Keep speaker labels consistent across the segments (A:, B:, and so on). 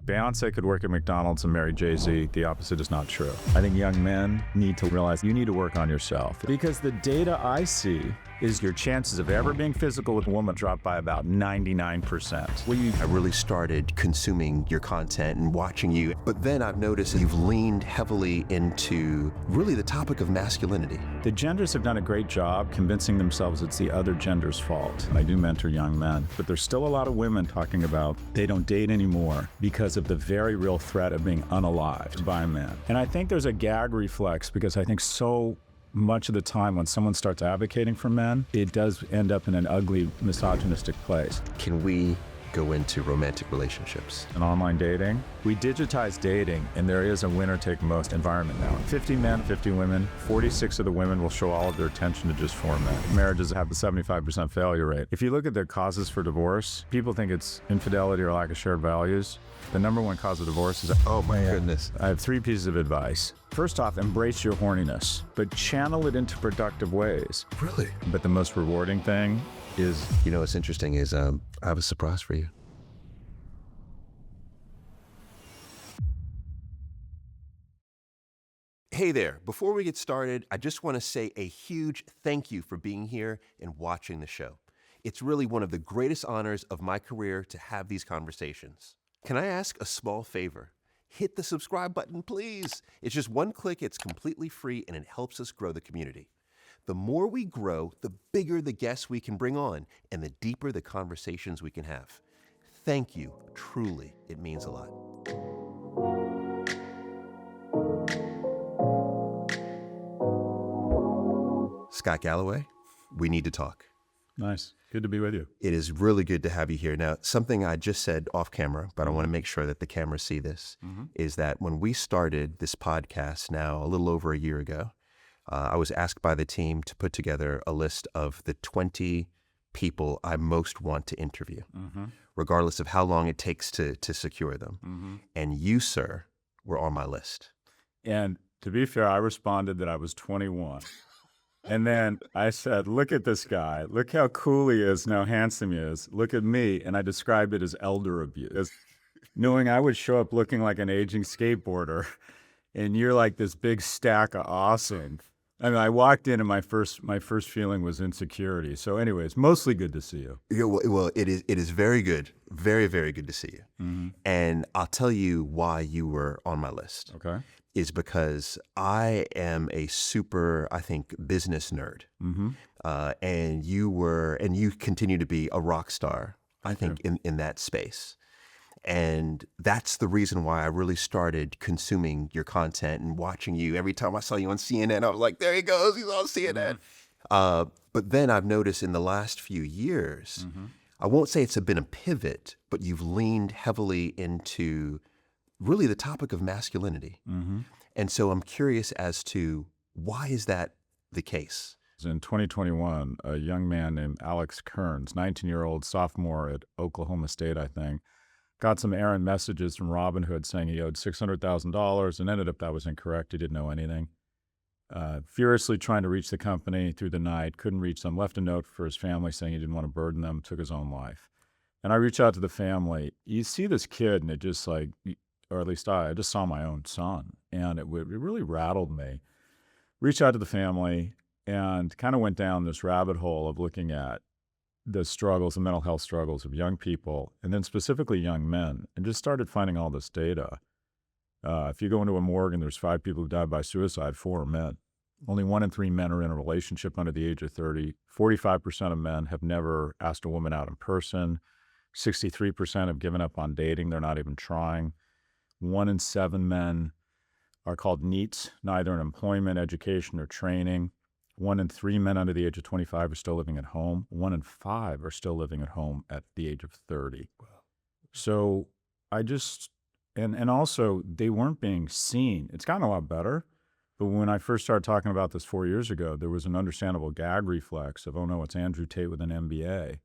A: Beyonce could work at McDonald's and marry Jay-Z. The opposite is not true. I think young men need to realize you need to work on yourself, because the data I see is your chances of ever being physical with a woman drop by about 99%.
B: I really started consuming your content and watching you, but then I've noticed that you've leaned heavily into really the topic of masculinity.
A: The genders have done a great job convincing themselves it's the other gender's fault. I do mentor young men, but there's still a lot of women talking about they don't date anymore because of the very real threat of being unalived by men. And I think there's a gag reflex, because I think so much of the time when someone starts advocating for men, it does end up in an ugly, misogynistic place.
B: Can we go into romantic relationships?
A: And online dating, we digitize dating, and there is a winner-take-most environment now. 50 men, 50 women, 46 of the women will show all of their attention to just 4 men. Marriages have a 75% failure rate. If you look at the causes for divorce, people think it's infidelity or lack of shared values. The #1 cause of divorce is,
B: oh my goodness.
A: I have 3 pieces of advice. First off, embrace your horniness, but channel it into productive ways.
B: Really?
A: But the most rewarding thing is...
B: You know what's interesting is I have a surprise for you. Hey there, before we get started, I just want to say a huge thank you for being here and watching the show. It's really one of the greatest honors of my career to have these conversations. Can I ask a small favor? Hit the subscribe button, please. It's just one click, it's completely free, and it helps us grow the community. The more we grow, the bigger the guests we can bring on, and the deeper the conversations we can have. Thank you, truly, it means a lot. Scott Galloway, we need to talk.
A: Nice. Good to be with you.
B: It is really good to have you here. Now, something I just said off camera, but I want to make sure that the cameras see this, is that when we started this podcast now a little over a year ago, I was asked by the team to put together a list of the 20 people I most want to interview, regardless of how long it takes to secure them. And you, sir, were on my list.
A: And to be fair, I responded that I was 21. And then I said, look at this guy. Look how cool he is and how handsome he is. Look at me. And I described it as elder abuse, knowing I would show up looking like an aging skateboarder, and you're like this big stack of awesome. I mean, I walked in and my first feeling was insecurity. So anyways, mostly good to see you.
B: Yeah, well, it is very good. Very, very good to see you. And I'll tell you why you were on my list.
A: Okay.
B: Is because I am a super, I think, business nerd. And you continue to be a rock star, I think, in that space. And that's the reason why I really started consuming your content and watching you. Every time I saw you on CNN, I was like, there he goes, he's on CNN. But then I've noticed in the last few years, I won't say it's been a pivot, but you've leaned heavily into really the topic of masculinity. And so I'm curious as to why is that the case?
A: In 2021, a young man named Alex Kearns, 19-year-old sophomore at Oklahoma State, I think, got some errant messages from Robinhood saying he owed $600,000, and ended up that was incorrect. He didn't know anything. Furiously trying to reach the company through the night, couldn't reach them, left a note for his family saying he didn't want to burden them, took his own life. And I reached out to the family. You see this kid, and it just like, or at least I just saw my own son, and it really rattled me. Reached out to the family and kind of went down this rabbit hole of looking at the struggles, the mental health struggles of young people, and then specifically young men, and just started finding all this data. If you go into a morgue and there's 5 people who died by suicide, 4 are men. Only 1 in 3 men are in a relationship under the age of 30. 45% of men have never asked a woman out in person. 63% have given up on dating. They're not even trying. 1 in 7 men are called NEETs, neither in employment, education, or training. 1 in 3 men under the age of 25 are still living at home. 1 in 5 are still living at home at the age of 30. Wow. So I just, and also they weren't being seen. It's gotten a lot better, but when I first started talking about this 4 years ago, there was an understandable gag reflex of, oh no, it's Andrew Tate with an MBA.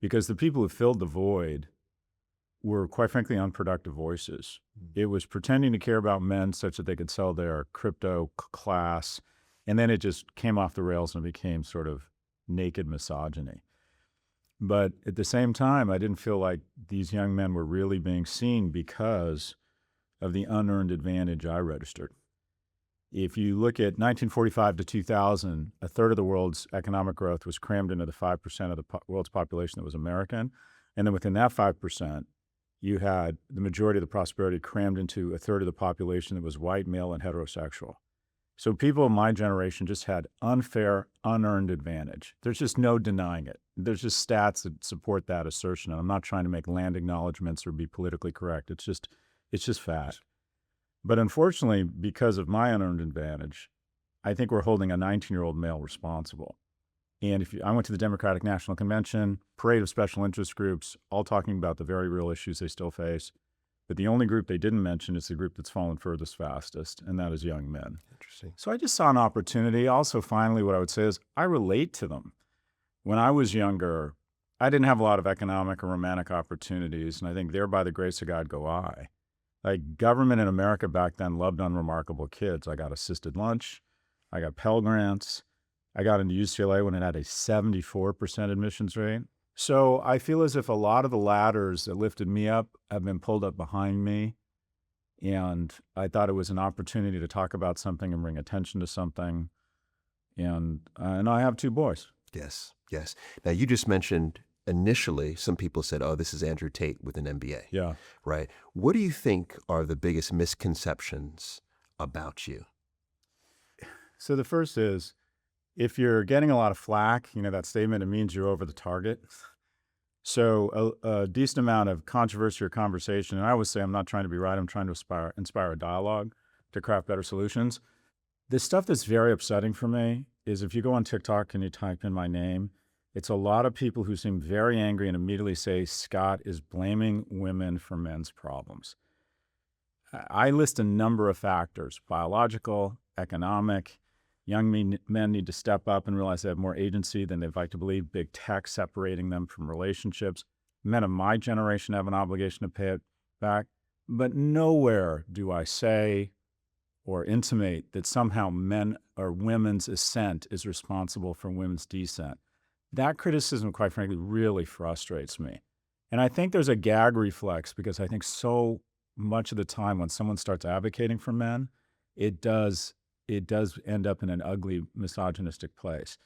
A: Because the people who filled the void were, quite frankly, unproductive voices. It was pretending to care about men such that they could sell their crypto class, and then it just came off the rails and became sort of naked misogyny. But at the same time, I didn't feel like these young men were really being seen because of the unearned advantage I registered. If you look at 1945 to 2000, a third of the world's economic growth was crammed into the 5% of the world's population that was American. And then within that 5%, you had the majority of the prosperity crammed into a third of the population that was white, male, and heterosexual. So people of my generation just had unfair, unearned advantage. There's just no denying it. There's just stats that support that assertion. And I'm not trying to make land acknowledgments or be politically correct. It's just fact. But unfortunately, because of my unearned advantage, I think we're holding a 19-year-old male responsible. And I went to the Democratic National Convention, parade of special interest groups, all talking about the very real issues they still face. But the only group they didn't mention is the group that's fallen furthest fastest, and that is young men.
B: Interesting.
A: So I just saw an opportunity. Also, finally, what I would say is I relate to them. When I was younger, I didn't have a lot of economic or romantic opportunities, and I think there, by the grace of God, go I. Like, government in America back then loved unremarkable kids. I got assisted lunch. I got Pell Grants. I got into UCLA when it had a 74% admissions rate. So I feel as if a lot of the ladders that lifted me up have been pulled up behind me. And I thought it was an opportunity to talk about something and bring attention to something. And I have 2 boys.
B: Yes, yes. Now, you just mentioned initially some people said, oh, this is Andrew Tate with an MBA.
A: Yeah.
B: Right. What do you think are the biggest misconceptions about you?
A: So the first is, if you're getting a lot of flack, that statement, it means you're over the target. So a decent amount of controversy or conversation, and I always say I'm not trying to be right, I'm trying to inspire a dialogue to craft better solutions. The stuff that's very upsetting for me is if you go on TikTok and you type in my name, it's a lot of people who seem very angry and immediately say, Scott is blaming women for men's problems. I list a number of factors: biological, economic. Young men need to step up and realize they have more agency than they'd like to believe. Big tech separating them from relationships. Men of my generation have an obligation to pay it back. But nowhere do I say or intimate that somehow men or women's ascent is responsible for women's descent. That criticism, quite frankly, really frustrates me. And I think there's a gag reflex, because I think so much of the time when someone starts advocating for men, it does end up in an ugly, misogynistic place.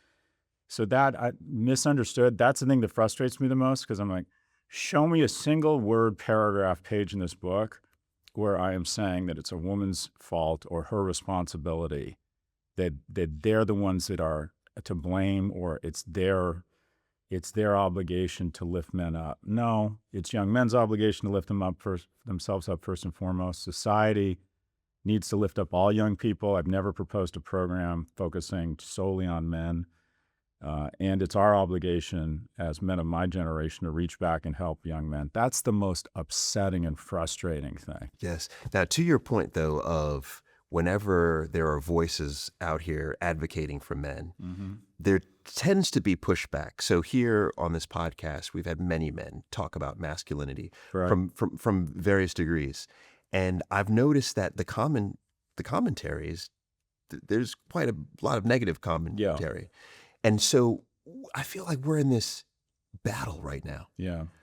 A: So that I misunderstood. That's the thing that frustrates me the most, because I'm like, show me a single word, paragraph, page in this book where I am saying that it's a woman's fault or her responsibility, that they're the ones that are to blame, or it's their obligation to lift men up. No, it's young men's obligation to lift themselves up first and foremost. Society needs to lift up all young people. I've never proposed a program focusing solely on men. And it's our obligation as men of my generation to reach back and help young men. That's the most upsetting and frustrating thing.
B: Yes. Now, to your point, though, of whenever there are voices out here advocating for men, there tends to be pushback. So here on this podcast, we've had many men talk about masculinity from various degrees. And I've noticed that the commentaries, there's quite a lot of negative commentary. Yeah. And so I feel like we're in this battle right now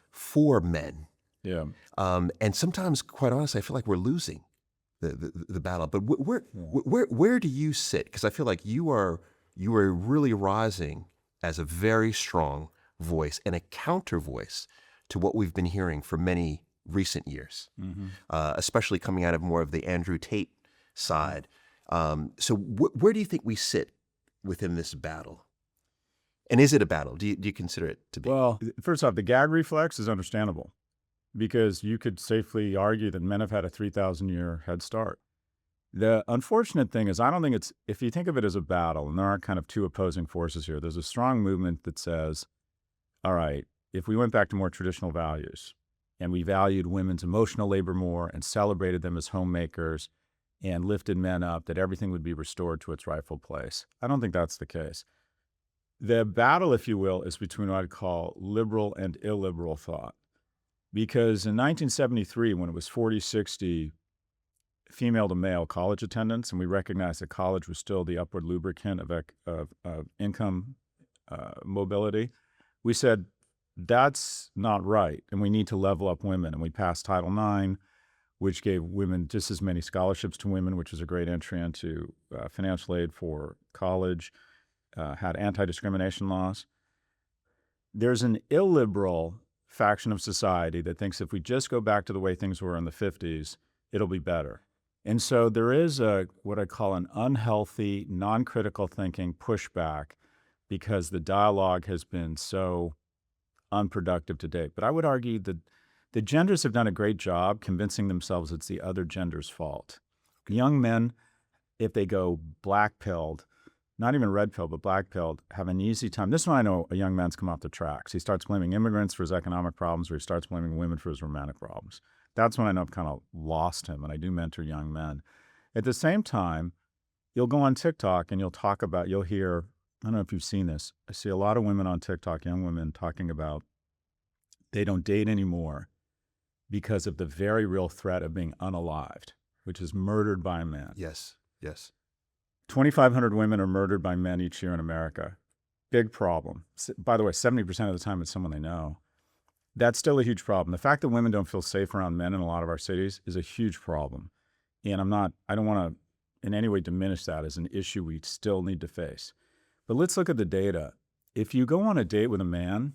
B: for men.
A: Yeah.
B: And sometimes, quite honestly, I feel like we're losing the battle. But where do you sit? Because I feel like you are really rising as a very strong voice and a counter voice to what we've been hearing for many recent years, especially coming out of more of the Andrew Tate side. So where do you think we sit within this battle? And is it a battle? Do you consider it to be?
A: Well, first off, the gag reflex is understandable, because you could safely argue that men have had a 3,000-year head start. The unfortunate thing is, I don't think if you think of it as a battle, and there aren't kind of two opposing forces here, there's a strong movement that says, all right, if we went back to more traditional values and we valued women's emotional labor more and celebrated them as homemakers and lifted men up, that everything would be restored to its rightful place. I don't think that's the case. The battle, if you will, is between what I'd call liberal and illiberal thought. Because in 1973, when it was 40-60 female to male college attendance, and we recognized that college was still the upward lubricant of income mobility, we said That's not right. And we need to level up women. And we passed Title IX, which gave women just as many scholarships to women, which was a great entry into financial aid for college, had anti-discrimination laws. There's an illiberal faction of society that thinks if we just go back to the way things were in the 50s, it'll be better. And so there is what I call an unhealthy, non-critical thinking pushback because the dialogue has been so unproductive to date. But I would argue that the genders have done a great job convincing themselves it's the other gender's fault. Young men, if they go black-pilled, not even red-pilled, but black-pilled, have an easy time. This is when I know a young man's come off the tracks. He starts blaming immigrants for his economic problems, or he starts blaming women for his romantic problems. That's when I know I've kind of lost him, and I do mentor young men. At the same time, you'll go on TikTok and you'll hear, I don't know if you've seen this, I see a lot of women on TikTok, young women, talking about they don't date anymore because of the very real threat of being unalived, which is murdered by a man.
B: Yes, yes.
A: 2,500 women are murdered by men each year in America. Big problem. By the way, 70% of the time it's someone they know. That's still a huge problem. The fact that women don't feel safe around men in a lot of our cities is a huge problem. And I don't want to in any way diminish that as an issue we still need to face. But let's look at the data. If you go on a date with a man,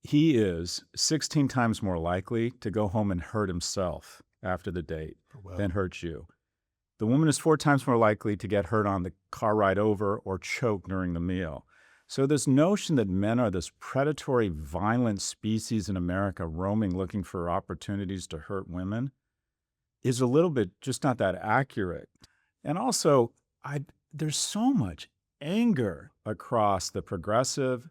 A: he is 16 times more likely to go home and hurt himself after the date than hurt you. The woman is 4 times more likely to get hurt on the car ride over or choke during the meal. So this notion that men are this predatory, violent species in America roaming looking for opportunities to hurt women is a little bit just not that accurate. And also, there's so much anger across the progressive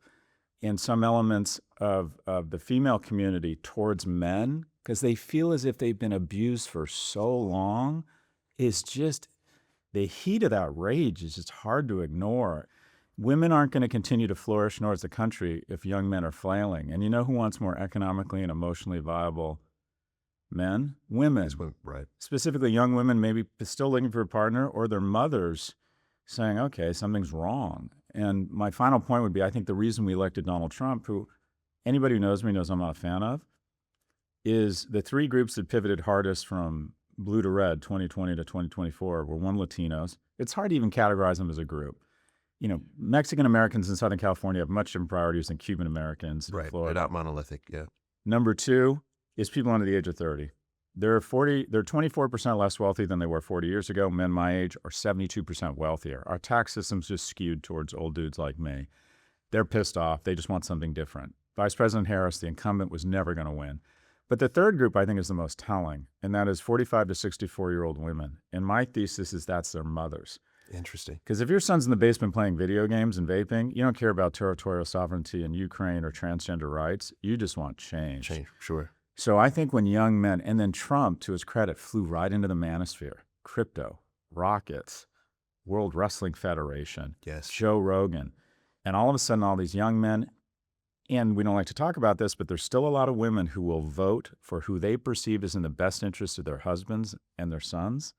A: and some elements of the female community towards men because they feel as if they've been abused for so long. It's just the heat of that rage is just hard to ignore. Women aren't going to continue to flourish, nor is the country, if young men are flailing. And you know who wants more economically and emotionally viable men? Women.
B: Right.
A: Specifically, young women maybe still looking for a partner, or their mothers saying, okay, something's wrong. And my final point would be, I think the reason we elected Donald Trump, who anybody who knows me knows I'm not a fan of, is the 3 groups that pivoted hardest from blue to red, 2020 to 2024, were 1, Latinos. It's hard to even categorize them as a group. You know, Mexican Americans in Southern California have much different priorities than Cuban Americans in
B: Right.
A: Florida.
B: They're not monolithic, yeah.
A: Number 2 is people under the age of 30. They're 24% less wealthy than they were 40 years ago. Men my age are 72% wealthier. Our tax system's just skewed towards old dudes like me. They're pissed off. They just want something different. Vice President Harris, the incumbent, was never going to win. But the third group I think is the most telling, and that is 45 to 64-year-old women. And my thesis is that's their mothers.
B: Interesting.
A: Because if your son's in the basement playing video games and vaping, you don't care about territorial sovereignty in Ukraine or transgender rights. You just want change.
B: Change, sure.
A: So I think when young men, and then Trump, to his credit, flew right into the manosphere, crypto, rockets, World Wrestling Federation,
B: Yes.
A: Joe Rogan, and all of a sudden all these young men, and we don't like to talk about this, but there's still a lot of women who will vote for who they perceive is in the best interest of their husbands and their sons,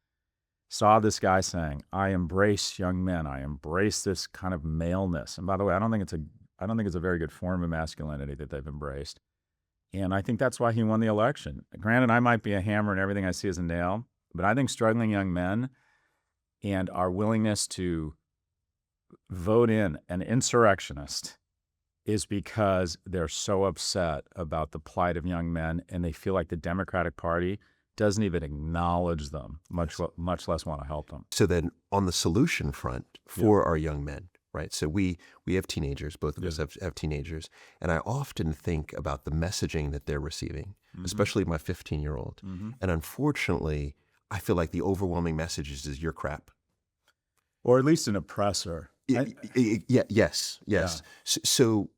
A: saw this guy saying, I embrace young men. I embrace this kind of maleness. And by the way, I don't think it's a very good form of masculinity that they've embraced. And I think that's why he won the election. Granted, I might be a hammer and everything I see is a nail, but I think struggling young men and our willingness to vote in an insurrectionist is because they're so upset about the plight of young men and they feel like the Democratic Party doesn't even acknowledge them, much less want to help them.
B: So then on the solution front for our young men, right? So we have teenagers, both of us have teenagers, and I often think about the messaging that they're receiving, especially my 15-year-old. And unfortunately, I feel like the overwhelming message is you're crap.
A: Or at least an oppressor.
B: Yes.
A: Yeah.
B: So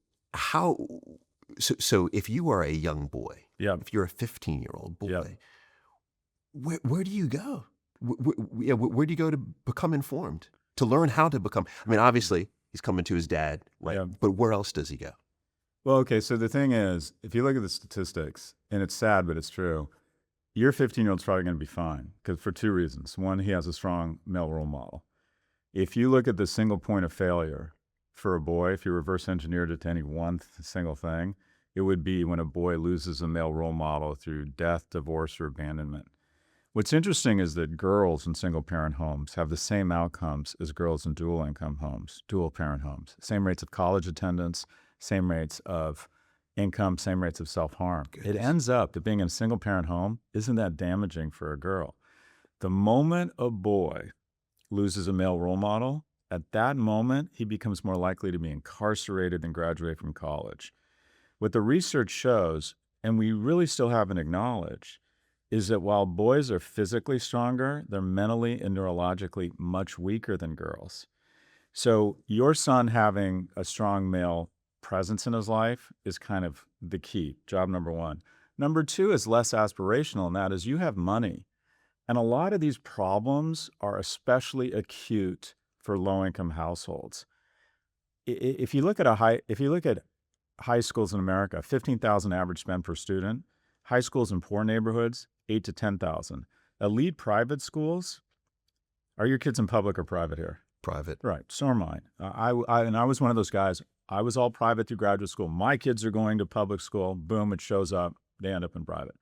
B: if you are a young boy, if you're a 15-year-old boy, where do you go? Where do you go to become informed? To learn how to become? I mean, obviously, he's coming to his dad, right? Yeah. But where else does he go?
A: Well, okay, so the thing is, if you look at the statistics, and it's sad, but it's true, your 15-year-old's probably going to be fine because for 2 reasons. One, he has a strong male role model. If you look at the single point of failure for a boy, if you reverse engineered it to any one single thing, it would be when a boy loses a male role model through death, divorce, or abandonment. What's interesting is that girls in single-parent homes have the same outcomes as girls in dual-income homes, dual-parent homes. Same rates of college attendance, same rates of income, same rates of self-harm. It ends up that being in a single-parent home isn't that damaging for a girl. The moment a boy loses a male role model, at that moment, he becomes more likely to be incarcerated and graduate from college. What the research shows, and we really still haven't acknowledged, is that while boys are physically stronger, they're mentally and neurologically much weaker than girls. So your son having a strong male presence in his life is kind of the key, job number one. Number two is less aspirational, and that is you have money. And a lot of these problems are especially acute for low-income households. If you look at high schools in America, 15,000 average spend per student. High schools in poor neighborhoods, 8 to 10,000. Elite private schools, are your kids in public or private here?
B: Private.
A: Right, so are mine. I was one of those guys. I was all private through graduate school. My kids are going to public school. Boom, it shows up. They end up in private.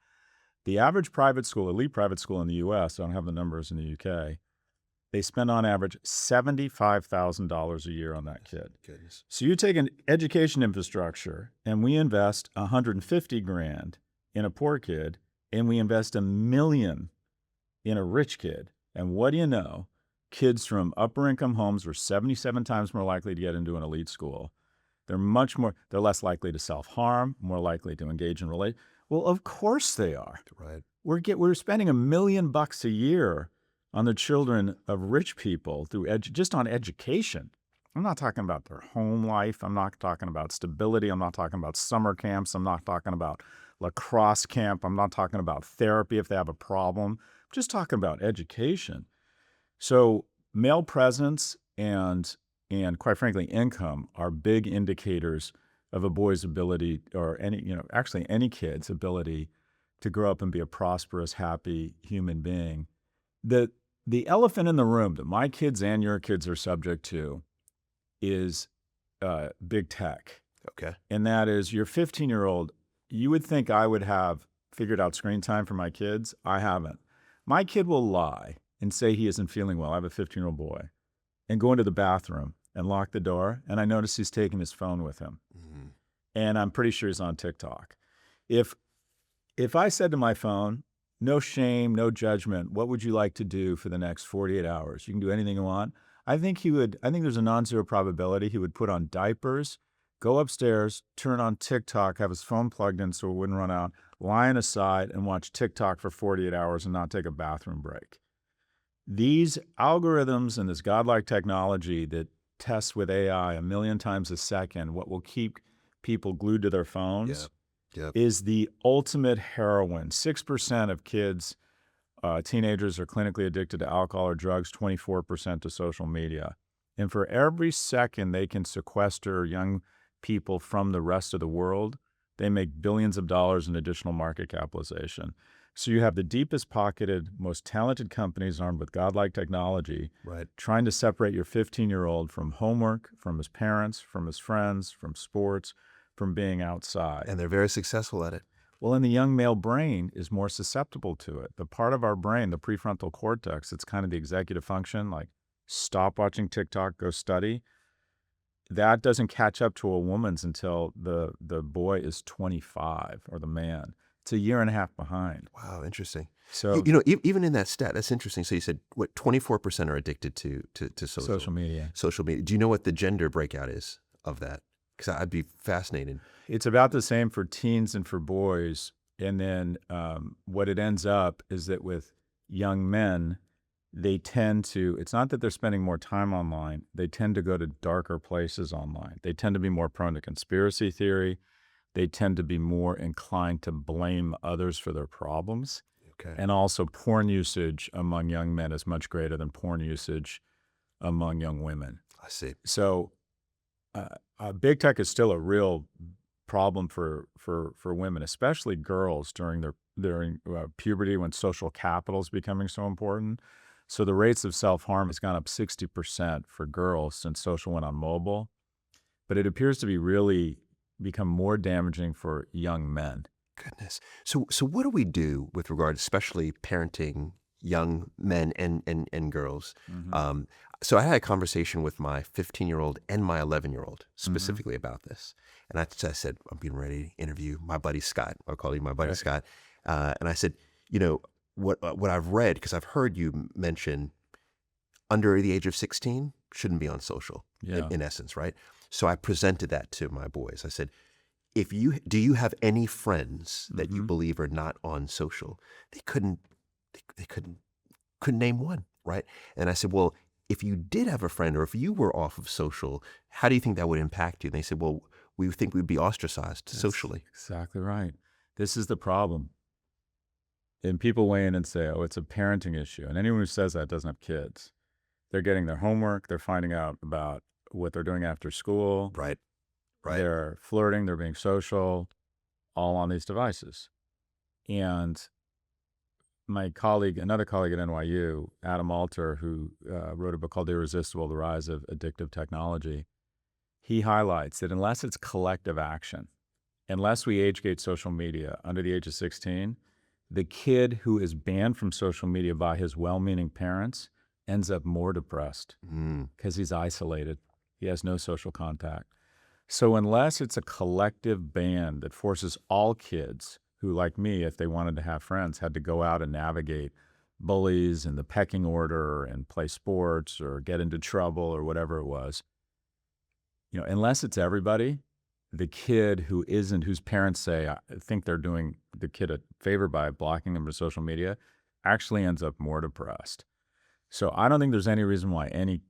A: The average private school, elite private school in the U.S., I don't have the numbers in the U.K., they spend on average $75,000 a year on that kid.
B: Goodness.
A: So you take an education infrastructure and we invest $150,000 in a poor kid and we invest $1 million in a rich kid. And what do you know? Kids from upper income homes were 77 times more likely to get into an elite school. They're less likely to self-harm, more likely to engage in relate. Well, of course they are.
B: Right.
A: We're spending $1 million a year on the children of rich people through just on education. I'm not talking about their home life. I'm not talking about stability. I'm not talking about summer camps. I'm not talking about lacrosse camp. I'm not talking about therapy if they have a problem. I'm just talking about education. So male presence and quite frankly, income are big indicators of a boy's ability, or any kid's ability to grow up and be a prosperous, happy human being. The elephant in the room that my kids and your kids are subject to is big tech.
B: Okay.
A: And that is your 15-year-old, you would think I would have figured out screen time for my kids. I haven't. My kid will lie and say he isn't feeling well. I have a 15-year-old boy. And go into the bathroom and lock the door. And I notice he's taking his phone with him. Mm-hmm. And I'm pretty sure he's on TikTok. If I said to my phone, no shame, no judgment, what would you like to do for the next 48 hours? You can do anything you want. I think there's a non-zero probability he would put on diapers, go upstairs, turn on TikTok, have his phone plugged in so it wouldn't run out, lie on his side and watch TikTok for 48 hours and not take a bathroom break. These algorithms and this godlike technology that tests with AI 1 million times a second, what will keep people glued to their phones, is the ultimate heroin. 6% of kids, teenagers, are clinically addicted to alcohol or drugs, 24% to social media. And for every second they can sequester young people from the rest of the world, they make billions of dollars in additional market capitalization. So you have the deepest pocketed, most talented companies armed with godlike technology,
B: right,
A: trying to separate your 15-year-old from homework, from his parents, from his friends, from sports, from being outside.
B: And they're very successful at it.
A: Well, and the young male brain is more susceptible to it. The part of our brain, the prefrontal cortex, it's kind of the executive function, like stop watching TikTok, go study. That doesn't catch up to a woman's until the boy is 25, or the man. It's a year and a half behind.
B: Wow, interesting.
A: So
B: even in that stat, that's interesting. So you said, 24% are addicted to social
A: media.
B: Social media. Do you know what the gender breakout is of that? Because I'd be fascinated.
A: It's about the same for teens and for boys. And then what it ends up is that with young men, they tend to, it's not that they're spending more time online, they tend to go to darker places online. They tend to be more prone to conspiracy theory. They tend to be more inclined to blame others for their problems.
B: Okay.
A: And also porn usage among young men is much greater than porn usage among young women.
B: I see.
A: So big tech is still a real problem for women, especially girls during puberty, when social capital is becoming so important. So the rates of self-harm has gone up 60% for girls since social went on mobile. But it appears to be really become more damaging for young men.
B: Goodness. So what do we do with regard, especially parenting young men and girls?
A: Mm-hmm.
B: So I had a conversation with my 15-year-old and my 11-year-old
A: Mm-hmm.
B: specifically about this. And I said, I'm getting ready to interview my buddy Scott. I'll call you my buddy
A: Okay.
B: Scott. And I said, what I've read, because I've heard you mention under the age of 16 shouldn't be on social,
A: Yeah.
B: in essence, right? So I presented that to my boys. I said, do you have any friends that you
A: Mm-hmm.
B: believe are not on social? They couldn't name one, right? And I said, well, if you did have a friend, or if you were off of social, how do you think that would impact you? And they said, well, we think we'd be ostracized
A: That's
B: socially.
A: exactly right. This is the problem. And people weigh in and say, oh, it's a parenting issue. And anyone who says that doesn't have kids. They're getting their homework. They're finding out about what they're doing after school.
B: Right. Right.
A: They're flirting. They're being social, all on these devices. And my colleague, another colleague at NYU, Adam Alter, who wrote a book called Irresistible, The Rise of Addictive Technology, he highlights that unless it's collective action, unless we age gate social media under the age of 16, the kid who is banned from social media by his well-meaning parents ends up more depressed because he's isolated. He has no social contact. So unless it's a collective ban that forces all kids who, like me, if they wanted to have friends, had to go out and navigate bullies and the pecking order and play sports or get into trouble or whatever it was, unless it's everybody, the kid who isn't, whose parents say, I think they're doing the kid a favor by blocking them to social media, actually ends up more depressed. So I don't think there's any reason why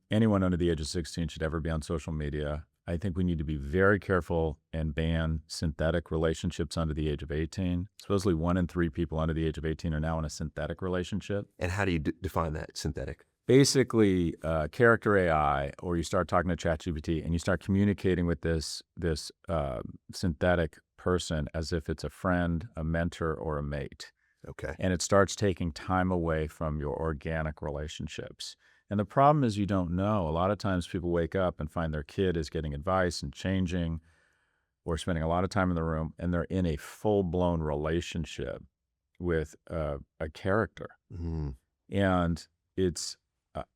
A: anyone under the age of 16 should ever be on social media. I think we need to be very careful and ban synthetic relationships under the age of 18. Supposedly 1 in 3 people under the age of 18 are now in a synthetic relationship.
B: And how do you define that, synthetic?
A: Basically, character AI, or you start talking to ChatGPT and you start communicating with this synthetic person as if it's a friend, a mentor, or a mate.
B: Okay.
A: And it starts taking time away from your organic relationships. And the problem is you don't know. A lot of times people wake up and find their kid is getting advice and changing or spending a lot of time in the room, and they're in a full-blown relationship with a character.
B: Mm-hmm.
A: And it's,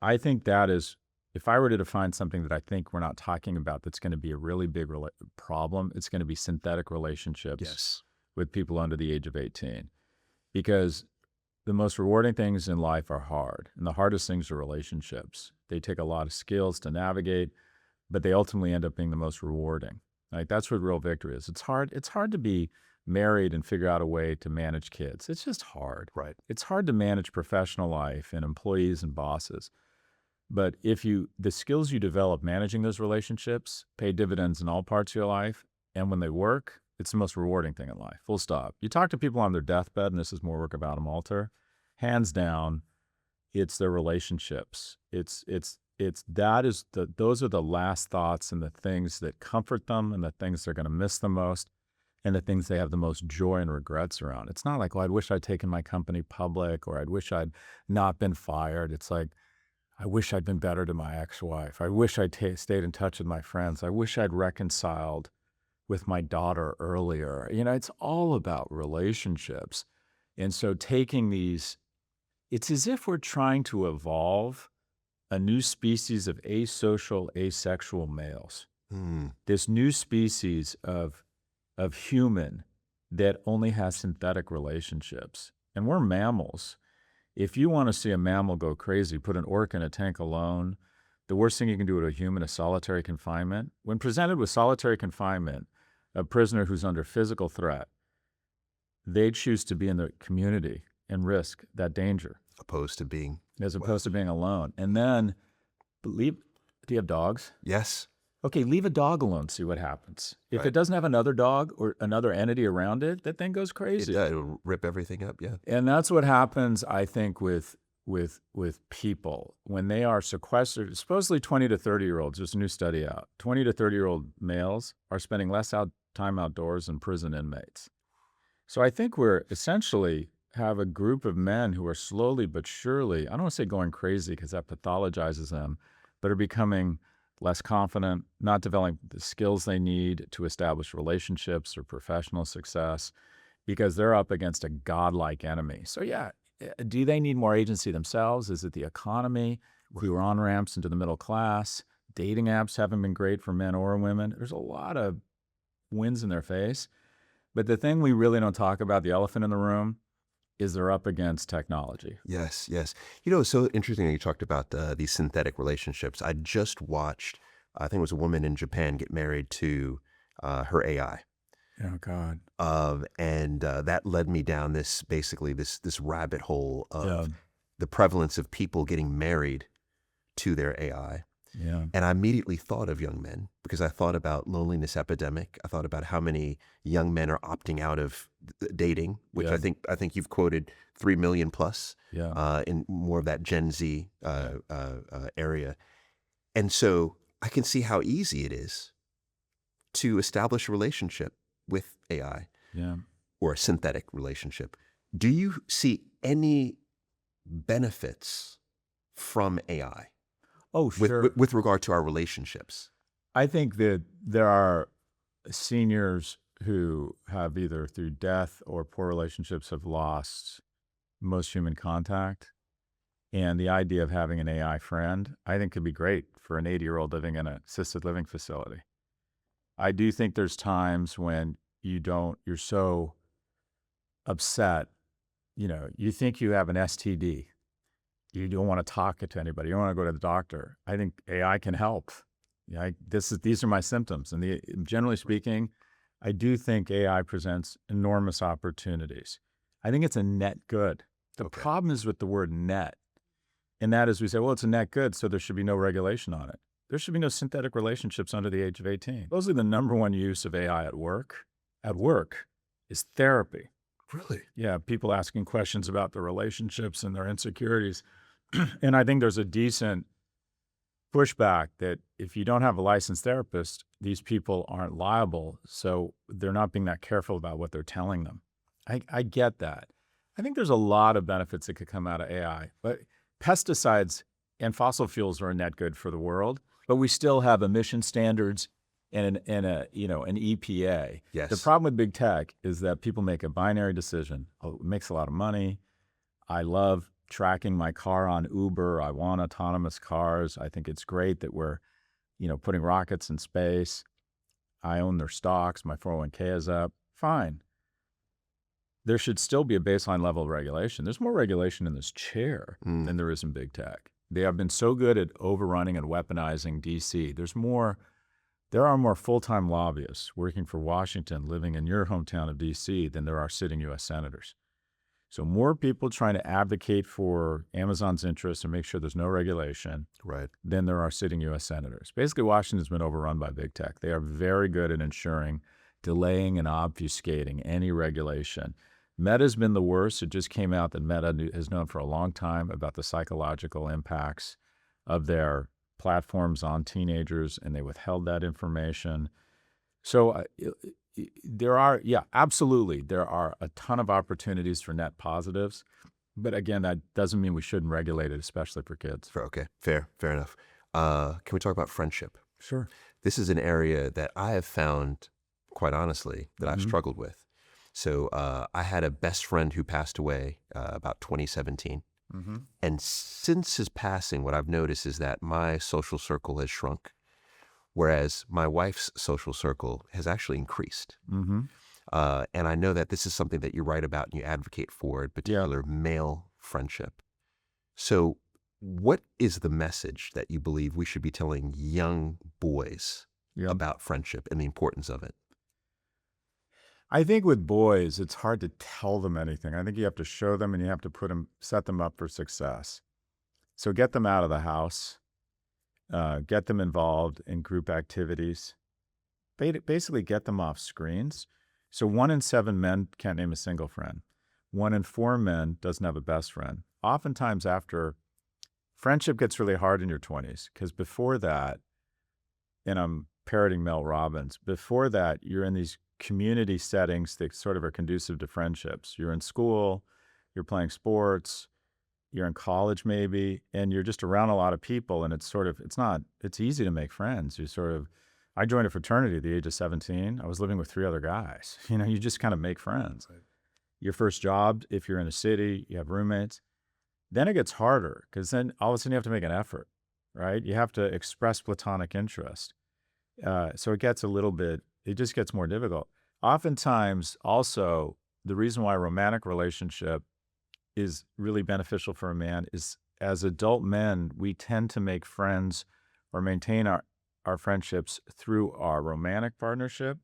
A: I think that is, if I were to define something that I think we're not talking about that's going to be a really big problem, it's going to be synthetic relationships with people under the age of 18. Because the most rewarding things in life are hard, and the hardest things are relationships. They take a lot of skills to navigate, but they ultimately end up being the most rewarding. Like, that's what real victory is. It's hard to be married and figure out a way to manage kids. It's just hard.
B: Right.
A: It's hard to manage professional life and employees and bosses. But the skills you develop managing those relationships pay dividends in all parts of your life, and when they work, it's the most rewarding thing in life, full stop. You talk to people on their deathbed, and this is more work about Adam Alter, hands down, it's their relationships. Those are the last thoughts and the things that comfort them and the things they're going to miss the most and the things they have the most joy and regrets around. It's not like, I wish I'd taken my company public, or I wish I'd not been fired. It's like, I wish I'd been better to my ex-wife. I wish I'd stayed in touch with my friends. I wish I'd reconciled with my daughter earlier. It's all about relationships. And so taking these, it's as if we're trying to evolve a new species of asocial, asexual males. This new species of human that only has synthetic relationships. And we're mammals. If you want to see a mammal go crazy, put an orc in a tank alone. The worst thing you can do to a human is solitary confinement. When presented with solitary confinement, a prisoner who's under physical threat, they choose to be in the community and risk that danger.
B: Opposed to being
A: alone. And then, do you have dogs?
B: Yes.
A: Okay, leave a dog alone, see what happens. If
B: Right.
A: it doesn't have another dog or another entity around it, that thing goes crazy.
B: It'll rip everything up, yeah.
A: And that's what happens, I think, with people when they are sequestered. Supposedly 20 to 30-year-olds, there's a new study out, 20 to 30-year-old males are spending less time outdoors than prison inmates. So I think we're essentially have a group of men who are slowly but surely, I don't want to say going crazy because that pathologizes them, but are becoming less confident, not developing the skills they need to establish relationships or professional success because they're up against a godlike enemy. So yeah, do they need more agency themselves? Is it the economy, fewer on-ramps into the middle class? Dating apps haven't been great for men or women. There's a lot of wins in their face. But the thing we really don't talk about, the elephant in the room, is they're up against technology.
B: Yes, yes. You know, it's so interesting that you talked about these synthetic relationships. I just watched, I think it was a woman in Japan get married to her AI.
A: Oh, God.
B: And that led me down basically this rabbit hole of
A: Yeah.
B: the prevalence of people getting married to their AI.
A: Yeah.
B: And I immediately thought of young men because I thought about loneliness epidemic. I thought about how many young men are opting out of dating, which
A: Yeah.
B: I think you've quoted 3 million plus
A: Yeah.
B: in more of that Gen Z area. And so I can see how easy it is to establish a relationship with AI
A: Yeah.
B: or a synthetic relationship. Do you see any benefits from AI?
A: Oh, sure.
B: With regard to our relationships.
A: I think that there are seniors who have either through death or poor relationships have lost most human contact. And the idea of having an AI friend, I think could be great for an 80-year-old living in an assisted living facility. I do think there's times when you're so upset, you think you have an STD. You don't want to talk to anybody. You don't want to go to the doctor. I think AI can help. Yeah, these are my symptoms. And generally speaking, I do think AI presents enormous opportunities. I think it's a net good. The problem is with the word net. And that is we say, well, it's a net good, so there should be no regulation on it. There should be no synthetic relationships under the age of 18. Those are the number one use of AI at work. At work is therapy.
B: Really?
A: Yeah, people asking questions about their relationships and their insecurities. And I think there's a decent pushback that if you don't have a licensed therapist, these people aren't liable. So they're not being that careful about what they're telling them. I get that. I think there's a lot of benefits that could come out of AI, but pesticides and fossil fuels are a net good for the world, but we still have emission standards and an EPA.
B: Yes.
A: The problem with big tech is that people make a binary decision. Oh, it makes a lot of money. I love tracking my car on Uber. I want autonomous cars. I think it's great that we're, putting rockets in space. I own their stocks. My 401k is up. Fine. There should still be a baseline level of regulation. There's more regulation in this chair than there is in big tech. They have been so good at overrunning and weaponizing DC. There are more full-time lobbyists working for Washington living in your hometown of DC than there are sitting U.S. senators. So more people trying to advocate for Amazon's interests and make sure there's no regulation than there are sitting U.S. senators. Basically, Washington's been overrun by big tech. They are very good at ensuring, delaying, and obfuscating any regulation. Meta's been the worst. It just came out that Meta has known for a long time about the psychological impacts of their platforms on teenagers, and they withheld that information. So absolutely, there are a ton of opportunities for net positives. But again, that doesn't mean we shouldn't regulate it, especially for kids.
B: Okay, fair enough. Can we talk about friendship?
A: Sure.
B: This is an area that I have found, quite honestly, that I've struggled with. So I had a best friend who passed away about 2017. And since his passing, what I've noticed is that my social circle has shrunk, whereas my wife's social circle has actually increased. And I know that this is something that you write about and you advocate for, in particular male friendship. So what is the message that you believe we should be telling young boys about friendship and the importance of it?
A: I think with boys, it's hard to tell them anything. I think you have to show them and you have to set them up for success. So get them out of the house, get them involved in group activities, basically get them off screens. So 1 in 7 men can't name a single friend. 1 in 4 men doesn't have a best friend. Oftentimes friendship gets really hard in your 20s because before that, and I'm parroting Mel Robbins, before that, you're in these community settings that sort of are conducive to friendships. You're in school, you're playing sports, you're in college maybe, and you're just around a lot of people, and it's easy to make friends. I joined a fraternity at the age of 17. I was living with 3 other guys. You just kind of make friends. Your first job, if you're in a city, you have roommates. Then it gets harder because then all of a sudden you have to make an effort, right? You have to express platonic interest. So it just gets more difficult. Oftentimes, also, the reason why a romantic relationship is really beneficial for a man is as adult men, we tend to make friends or maintain our friendships through our romantic partnership.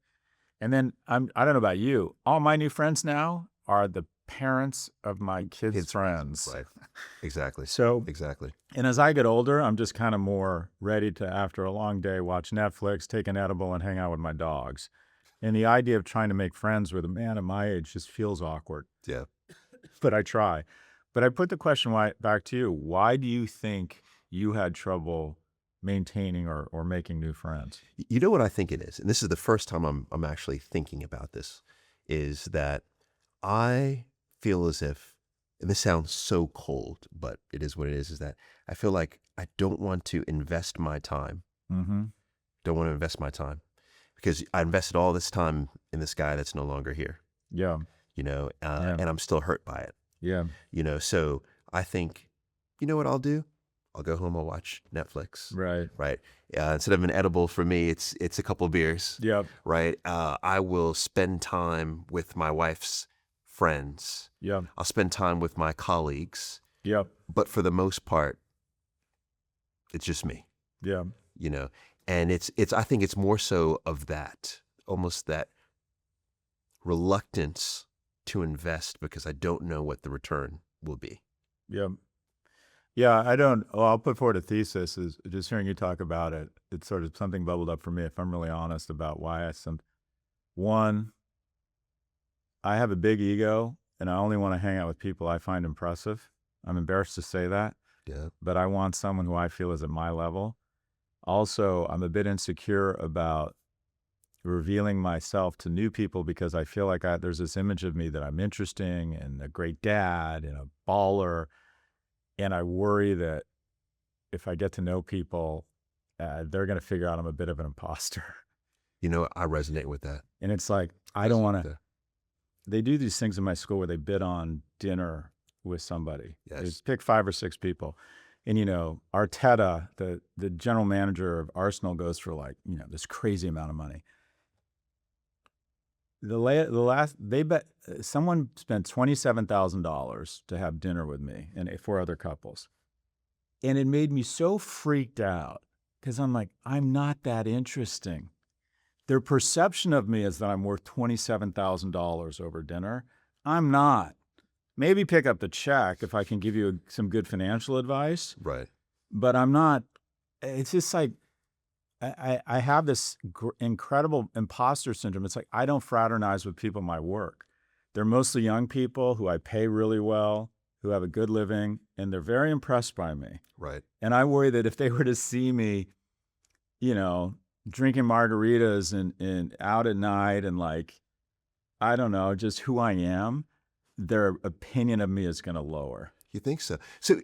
A: And then I don't know about you, all my new friends now are the parents of my kids' friends.
B: Right. Exactly.
A: So,
B: Exactly.
A: and as I get older, I'm just kind of more ready to, after a long day, watch Netflix, take an edible, and hang out with my dogs. And the idea of trying to make friends with a man at my age just feels awkward.
B: Yeah.
A: But I try. But I put the question back to you. Why do you think you had trouble maintaining or making new friends?
B: You know what I think it is, and this is the first time I'm actually thinking about this, is that I feel as if, and this sounds so cold, but it is what it is that I feel like I don't want to invest my time.
A: Mm-hmm.
B: Don't want to invest my time because I invested all this time in this guy that's no longer here,
A: Yeah.
B: yeah. And I'm still hurt by it,
A: Yeah.
B: So I think, you know what I'll do? I'll go home, I'll watch Netflix.
A: Right.
B: Right. Instead of an edible for me, it's a couple of beers.
A: Yep.
B: Right. I will spend time with my wife's friends.
A: Yep.
B: I'll spend time with my colleagues.
A: Yep.
B: But for the most part, it's just me.
A: Yeah.
B: And I think it's more so of that, almost that reluctance to invest because I don't know what the return will be.
A: Yeah. Yeah, I don't. Well, I'll put forward a thesis. Is just hearing you talk about it. It's sort of something bubbled up for me. If I'm really honest about why one, I have a big ego, and I only want to hang out with people I find impressive. I'm embarrassed to say that,
B: Yeah.
A: but I want someone who I feel is at my level. Also, I'm a bit insecure about revealing myself to new people because I feel like there's this image of me that I'm interesting and a great dad and a baller. And I worry that if I get to know people, they're going to figure out I'm a bit of an imposter.
B: I resonate with that.
A: And it's like, I don't want to. They do these things in my school where they bid on dinner with somebody.
B: Yes.
A: They pick 5 or 6 people. And, Arteta, the general manager of Arsenal, goes for this crazy amount of money. Someone spent $27,000 to have dinner with me and 4 other couples. And it made me so freaked out because I'm like, I'm not that interesting. Their perception of me is that I'm worth $27,000 over dinner. I'm not. Maybe pick up the check if I can give you some good financial advice.
B: Right.
A: But I'm not. It's just like, I have this incredible imposter syndrome. It's like I don't fraternize with people in my work. They're mostly young people who I pay really well, who have a good living, and they're very impressed by me.
B: Right.
A: And I worry that if they were to see me, drinking margaritas and out at night and I don't know, just who I am, their opinion of me is going to lower.
B: You think so? So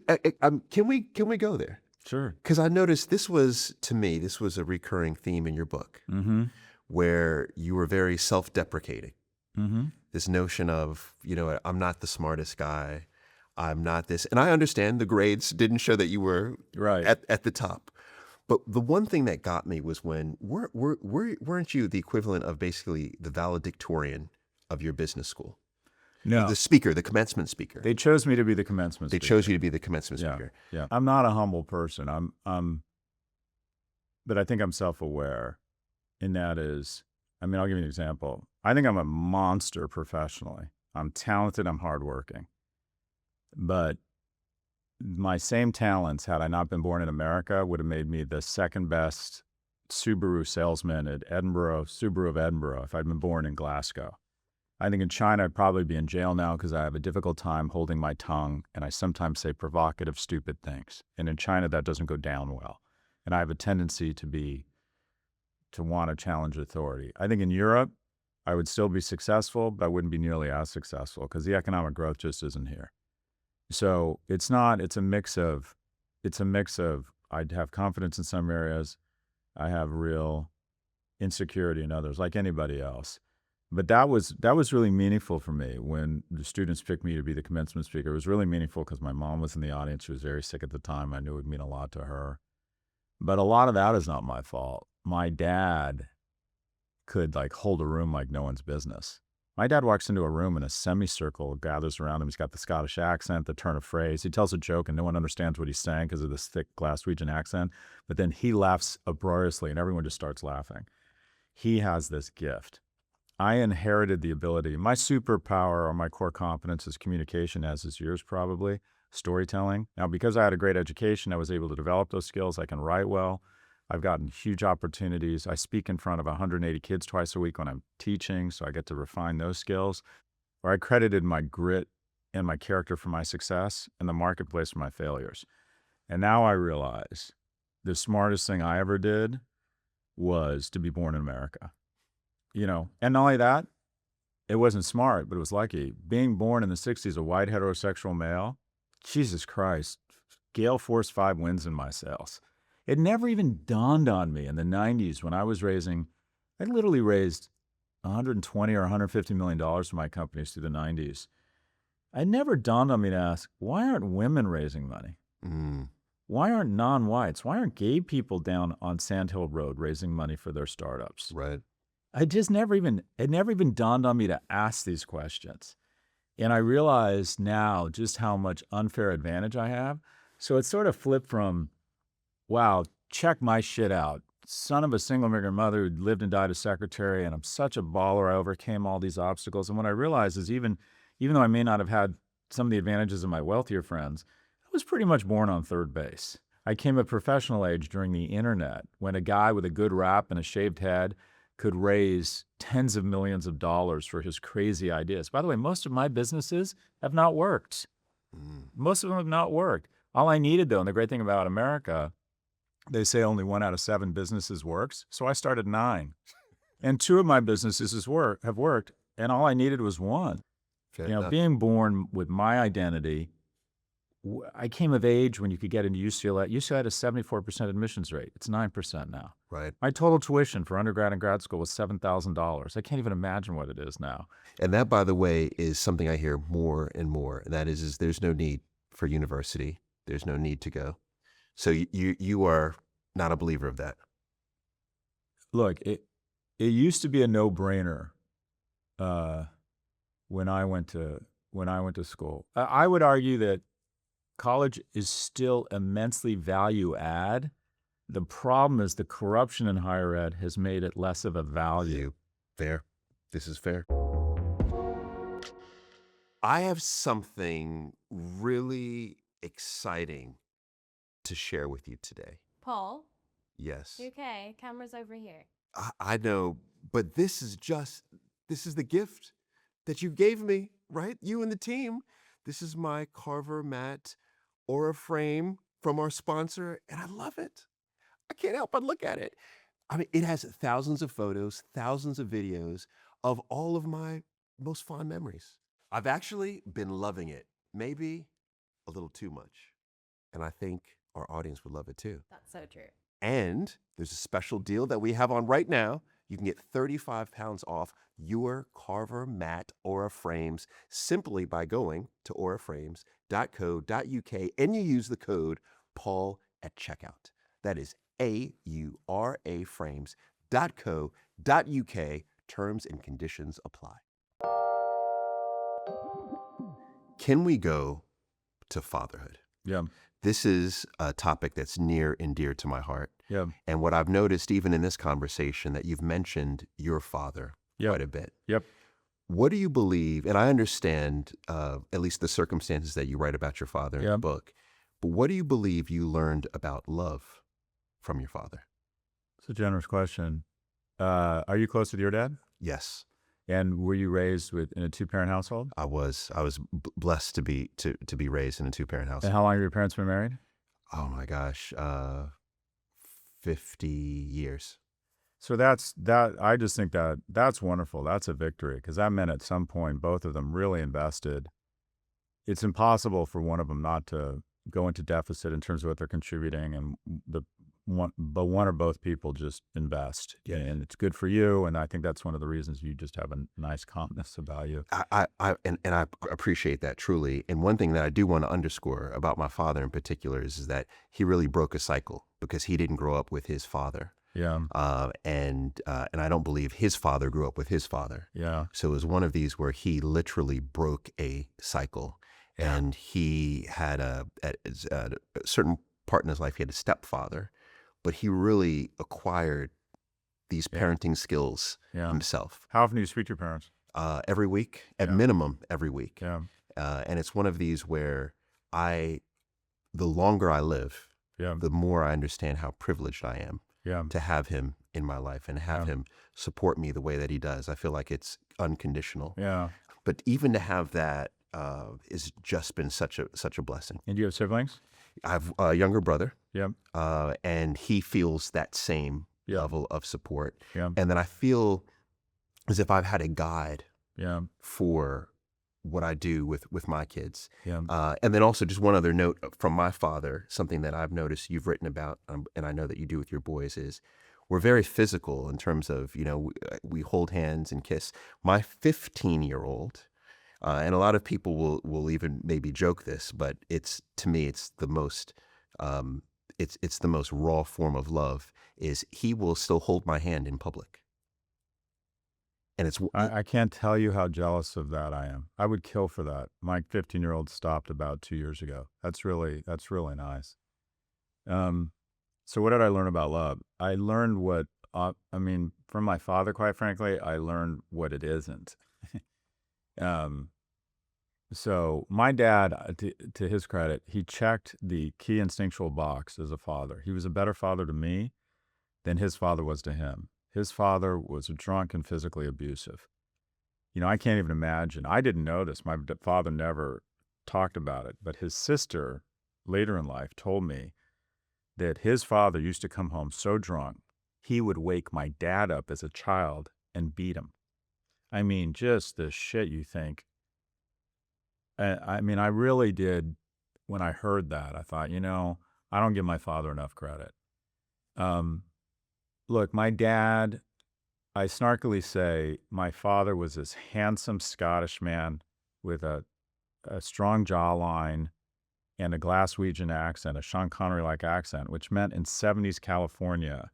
B: can we go there?
A: Sure.
B: Because I noticed this was a recurring theme in your book,
A: Mm-hmm.
B: where you were very self-deprecating.
A: Mm-hmm.
B: This notion of, I'm not the smartest guy. I'm not this. And I understand the grades didn't show that you were
A: right
B: at the top. But the one thing that got me was when, weren't you the equivalent of basically the valedictorian of your business school?
A: No.
B: The commencement speaker.
A: They chose me to be the commencement speaker.
B: They chose you to be the commencement speaker.
A: Yeah. I'm not a humble person. But I think I'm self-aware. And that is, I'll give you an example. I think I'm a monster professionally. I'm talented, I'm hardworking. But my same talents, had I not been born in America, would have made me the second best Subaru salesman at Subaru of Edinburgh, if I'd been born in Glasgow. I think in China, I'd probably be in jail now because I have a difficult time holding my tongue, and I sometimes say provocative, stupid things. And in China, that doesn't go down well. And I have a tendency to want to challenge authority. I think in Europe, I would still be successful, but I wouldn't be nearly as successful because the economic growth just isn't here. So it's not, it's a mix of, I'd have confidence in some areas. I have real insecurity in others, like anybody else. But that was really meaningful for me when the students picked me to be the commencement speaker. It was really meaningful because my mom was in the audience. She was very sick at the time. I knew it would mean a lot to her. But a lot of that is not my fault. My dad could like hold a room like no one's business. My dad walks into a room and a semicircle gathers around him. He's got the Scottish accent, the turn of phrase. He tells a joke and no one understands what he's saying because of this thick Glaswegian accent. But then he laughs uproariously and everyone just starts laughing. He has this gift. I inherited the ability. My superpower or my core competence is communication, as is yours probably, storytelling. Now, because I had a great education, I was able to develop those skills. I can write well. I've gotten huge opportunities. I speak in front of 180 kids twice a week when I'm teaching, so I get to refine those skills. Or I credited my grit and my character for my success and the marketplace for my failures. And now I realize the smartest thing I ever did was to be born in America. And not only that, it wasn't smart, but it was lucky. Being born in the 60s, a white heterosexual male, Jesus Christ, gale force 5 winds in my sails. It never even dawned on me in the 90s when I literally raised 120 or $150 million for my companies through the 90s. It never dawned on me to ask, why aren't women raising money? Why aren't non-whites? Why aren't gay people down on Sand Hill Road raising money for their startups?
B: Right.
A: It never even dawned on me to ask these questions. And I realize now just how much unfair advantage I have. So it's sort of flipped from, wow, check my shit out. Son of a single immigrant mother who lived and died as secretary, and I'm such a baller. I overcame all these obstacles. And what I realized is even though I may not have had some of the advantages of my wealthier friends, I was pretty much born on third base. I came of professional age during the internet when a guy with a good rap and a shaved head could raise tens of millions of dollars for his crazy ideas. By the way, most of my businesses have not worked. Most of them have not worked. All I needed, though, and the great thing about America, they say only 1 out of 7 businesses works. So I started 9. And 2 of my businesses have worked, and all I needed was 1. Being born with my identity, I came of age when you could get into UCLA. UCLA had a 74% admissions rate. It's 9% now.
B: Right.
A: My total tuition for undergrad and grad school was $7,000. I can't even imagine what it is now.
B: And that, by the way, is something I hear more and more. And that is there's no need for university. There's no need to go. So you are not a believer of that.
A: Look, it used to be a no-brainer when I went to school. I would argue that college is still immensely value add. The problem is the corruption in higher ed has made it less of a value.
B: Fair. This is fair. I have something really exciting to share with you today.
C: Paul?
B: Yes.
C: You okay? Camera's over here.
B: I know, but this is the gift that you gave me, right? You and the team. This is my Carver mat Aura frame from our sponsor, and I love it. I can't help but look at it. I mean, it has thousands of photos, thousands of videos of all of my most fond memories. I've actually been loving it, maybe a little too much. And I think our audience would love it too.
C: That's so true.
B: And there's a special deal that we have on right now. You can get 35 pounds off your Carver mat Aura frames simply by going to auraframes.co.uk and you use the code Paul at checkout. That is AURA frames.co.uk. Terms and conditions apply. Can we go to fatherhood?
A: Yeah.
B: This is a topic that's near and dear to my heart.
A: Yeah.
B: And what I've noticed even in this conversation that you've mentioned your father quite a bit.
A: Yep.
B: What do you believe, and I understand at least the circumstances that you write about your father in the book, but what do you believe you learned about love from your father?
A: It's a generous question. Are you close with your dad?
B: Yes.
A: And were you raised in a 2-parent household?
B: I was blessed to be raised in a 2-parent household.
A: And how long have your parents been married?
B: Oh my gosh, 50 years.
A: So I just think that's wonderful. That's a victory because that meant at some point both of them really invested it's impossible for one of them not to go into deficit in terms of what they're contributing, and but one or both people just invest, and it's good for you. And I think that's one of the reasons you just have a nice calmness about you.
B: And I appreciate that truly. And one thing that I do want to underscore about my father in particular is that he really broke a cycle because he didn't grow up with his father.
A: Yeah.
B: And I don't believe his father grew up with his father.
A: Yeah.
B: So it was one of these where he literally broke a cycle.
A: Yeah.
B: And he had at a certain part in his life, he had a stepfather, but he really acquired these parenting skills himself.
A: How often do you speak to your parents?
B: Every week, at minimum every week.
A: Yeah.
B: And it's one of these where the longer I live, the more I understand how privileged I am to have him in my life and have him support me the way that he does. I feel like it's unconditional.
A: Yeah.
B: But even to have that has just been such a blessing.
A: And do you have siblings?
B: I have a younger brother.
A: Yeah.
B: And he feels that same level of support.
A: Yeah.
B: And then I feel as if I've had a guide for what I do with my kids.
A: Yeah.
B: And then also just one other note from my father, something that I've noticed you've written about, and I know that you do with your boys, is we're very physical in terms of, we hold hands and kiss. My 15-year-old, and a lot of people will even maybe joke this, but to me, it's the most it's the most raw form of love, is he will still hold my hand in public. And
A: I can't tell you how jealous of that I am. I would kill for that. My 15-year-old stopped about 2 years ago. That's really nice. So what did I learn about love? I learned from my father, quite frankly, I learned what it isn't. So my dad, to his credit, he checked the key instinctual box as a father. He was a better father to me than his father was to him. His father was drunk and physically abusive. I can't even imagine. I didn't know this. My father never talked about it, but his sister later in life told me that his father used to come home so drunk, he would wake my dad up as a child and beat him. I mean, just the shit you think. I really did. When I heard that, I thought, I don't give my father enough credit. Look, my dad, I snarkily say, my father was this handsome Scottish man with a strong jawline and a Glaswegian accent, a Sean Connery-like accent, which meant in 70s California,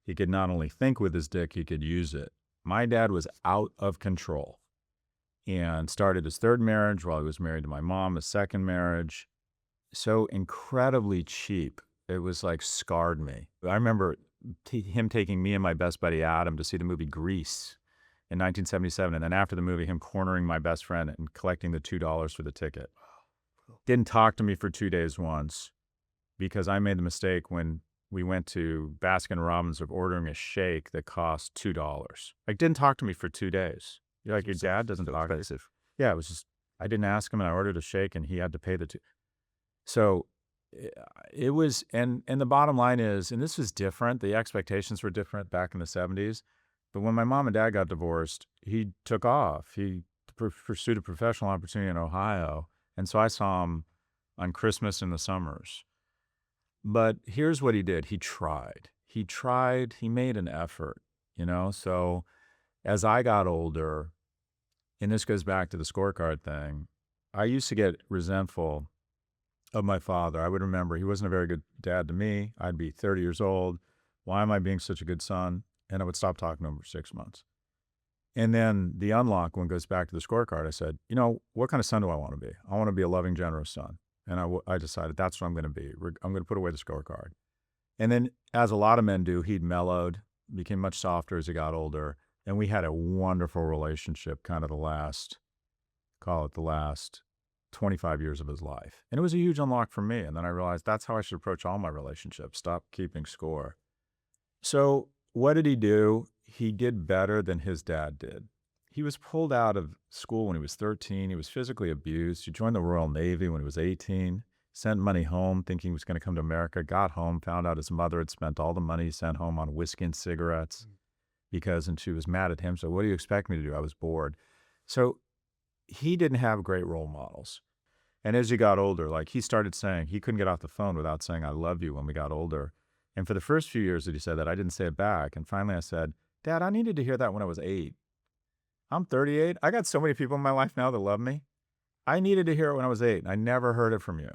A: he could not only think with his dick, he could use it. My dad was out of control and started his third marriage while he was married to my mom, his second marriage. So incredibly cheap. It was like scarred me. I remember him taking me and my best buddy Adam to see the movie Grease in 1977. And then after the movie, him cornering my best friend and collecting the $2 for the ticket. Didn't talk to me for 2 days once because I made the mistake when we went to Baskin Robbins of ordering a shake that cost $2. Like, didn't talk to me for 2 days. You're like, your dad doesn't talk to you. Yeah, it was just, I didn't ask him and I ordered a shake and he had to pay the $2. So it was, and the bottom line is, and this was different, the expectations were different back in the 70s, but when my mom and dad got divorced, he took off. He pursued a professional opportunity in Ohio, and so I saw him on Christmas and the summers. But here's what he did. He tried, he made an effort, so as I got older, and this goes back to the scorecard thing, I used to get resentful of my father. I would remember he wasn't a very good dad to me. I'd be 30 years old. Why am I being such a good son? And I would stop talking to him for 6 months. And then the unlock one goes back to the scorecard. I said, what kind of son do I want to be? I want to be a loving, generous son. And I decided that's what I'm going to be. I'm going to put away the scorecard. And then, as a lot of men do, he'd mellowed, became much softer as he got older. And we had a wonderful relationship kind of the last 25 years of his life. And it was a huge unlock for me. And then I realized that's how I should approach all my relationships. Stop keeping score. So what did he do? He did better than his dad did. He was pulled out of school when he was 13. He was physically abused. He joined the Royal Navy when he was 18, sent money home thinking he was going to come to America, got home, found out his mother had spent all the money he sent home on whiskey and cigarettes and she was mad at him. So what do you expect me to do? I was bored. So he didn't have great role models. And as he got older, like he started saying, he couldn't get off the phone without saying, I love you when we got older. And for the first few years that he said that, I didn't say it back. And finally I said, Dad, I needed to hear that when I was 8. I'm 38. I got so many people in my life now that love me. I needed to hear it when I was 8. I never heard it from you,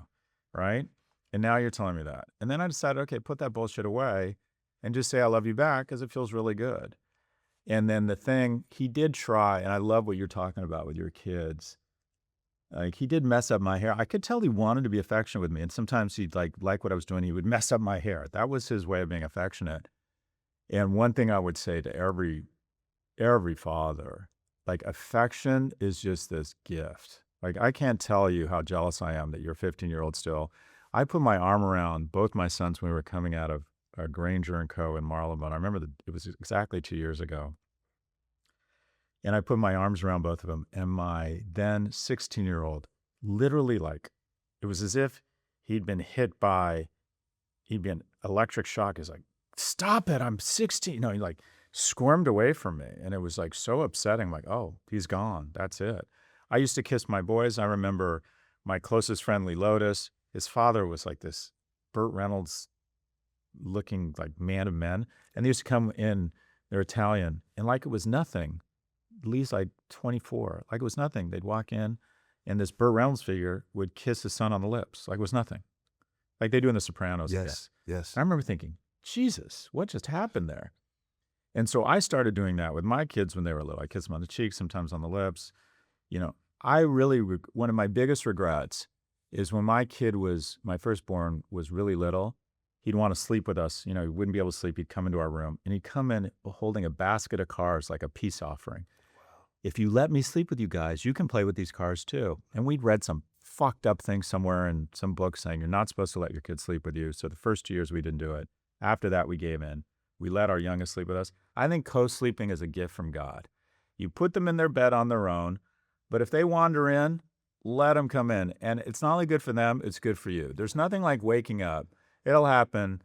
A: right? And now you're telling me that. And then I decided, okay, put that bullshit away and just say I love you back because it feels really good. And then the thing, he did try, and I love what you're talking about with your kids. Like he did mess up my hair. I could tell he wanted to be affectionate with me. And sometimes he'd like what I was doing, he would mess up my hair. That was his way of being affectionate. And one thing I would say to every father, like affection is just this gift. Like I can't tell you how jealous I am that you're 15-year-old still. I put my arm around both my sons when we were coming out of Granger & Co. in Marylebone. I remember it was exactly 2 years ago. And I put my arms around both of them. And my then 16-year-old, literally like, it was as if he'd been electric shock. He's like, stop it, I'm 16. No, he like squirmed away from me. And it was like so upsetting, like, oh, he's gone, that's it. I used to kiss my boys. I remember my closest friend, Lee Lotus, his father was like this Burt Reynolds looking like man of men. And they used to come in, they're Italian, and like it was nothing. Lee's like 24, like it was nothing. They'd walk in and this Burt Reynolds figure would kiss his son on the lips, like it was nothing. Like they do in The Sopranos.
B: Yes, yes.
A: I remember thinking, Jesus, what just happened there? And so I started doing that with my kids when they were little. I kissed them on the cheeks, sometimes on the lips. You know, one of my biggest regrets is when my firstborn was really little, he'd want to sleep with us. You know, he wouldn't be able to sleep. He'd come into our room and he'd come in holding a basket of cars like a peace offering. If you let me sleep with you guys, you can play with these cars too. And we'd read some fucked up thing somewhere in some book saying you're not supposed to let your kids sleep with you. So the first 2 years we didn't do it. After that, we gave in. We let our youngest sleep with us. I think co-sleeping is a gift from God. You put them in their bed on their own, but if they wander in, let them come in. And it's not only good for them, it's good for you. There's nothing like waking up. It'll happen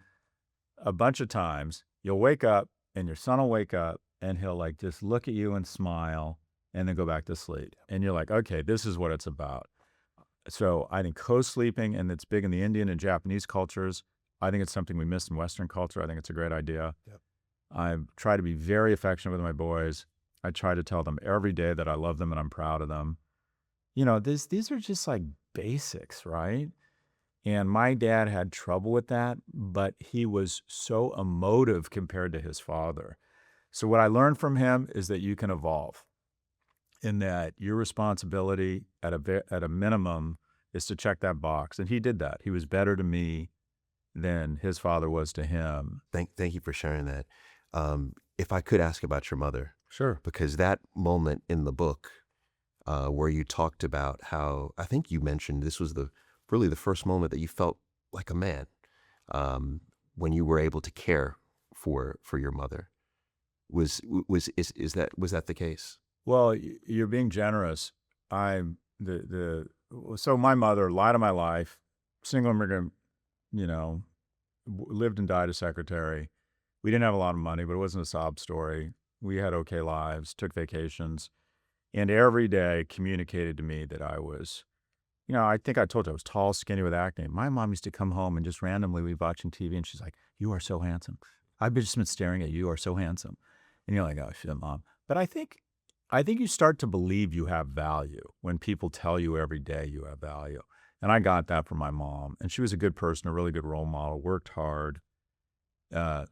A: a bunch of times. You'll wake up and your son will wake up and he'll like just look at you and smile and then go back to sleep. And you're like, okay, this is what it's about. So I think co-sleeping, and it's big in the Indian and Japanese cultures. I think it's something we miss in Western culture. I think it's a great idea. Yep. I try to be very affectionate with my boys. I try to tell them every day that I love them and I'm proud of them. You know, these are just like basics, right? And my dad had trouble with that, but he was so emotive compared to his father. So what I learned from him is that you can evolve, in that your responsibility at a minimum is to check that box. And he did that. He was better to me than his father was to him.
B: Thank you for sharing that. If I could ask about your mother.
A: Sure.
B: Because that moment in the book where you talked about how, I think you mentioned this was really the first moment that you felt like a man, when you were able to care for your mother. Was that the case?
A: Well, you're being generous. So my mother, light of my life, single immigrant, you know, lived and died a secretary. We didn't have a lot of money, but it wasn't a sob story. We had okay lives, took vacations, and every day communicated to me that I was, you know, I think I told you I was tall, skinny with acne. My mom used to come home and just randomly we'd be watching TV and she's like, you are so handsome. I've just been staring at you. You are so handsome. And you're like, oh shit, Mom. But I think you start to believe you have value when people tell you every day you have value. And I got that from my mom. And she was a good person, a really good role model, worked hard.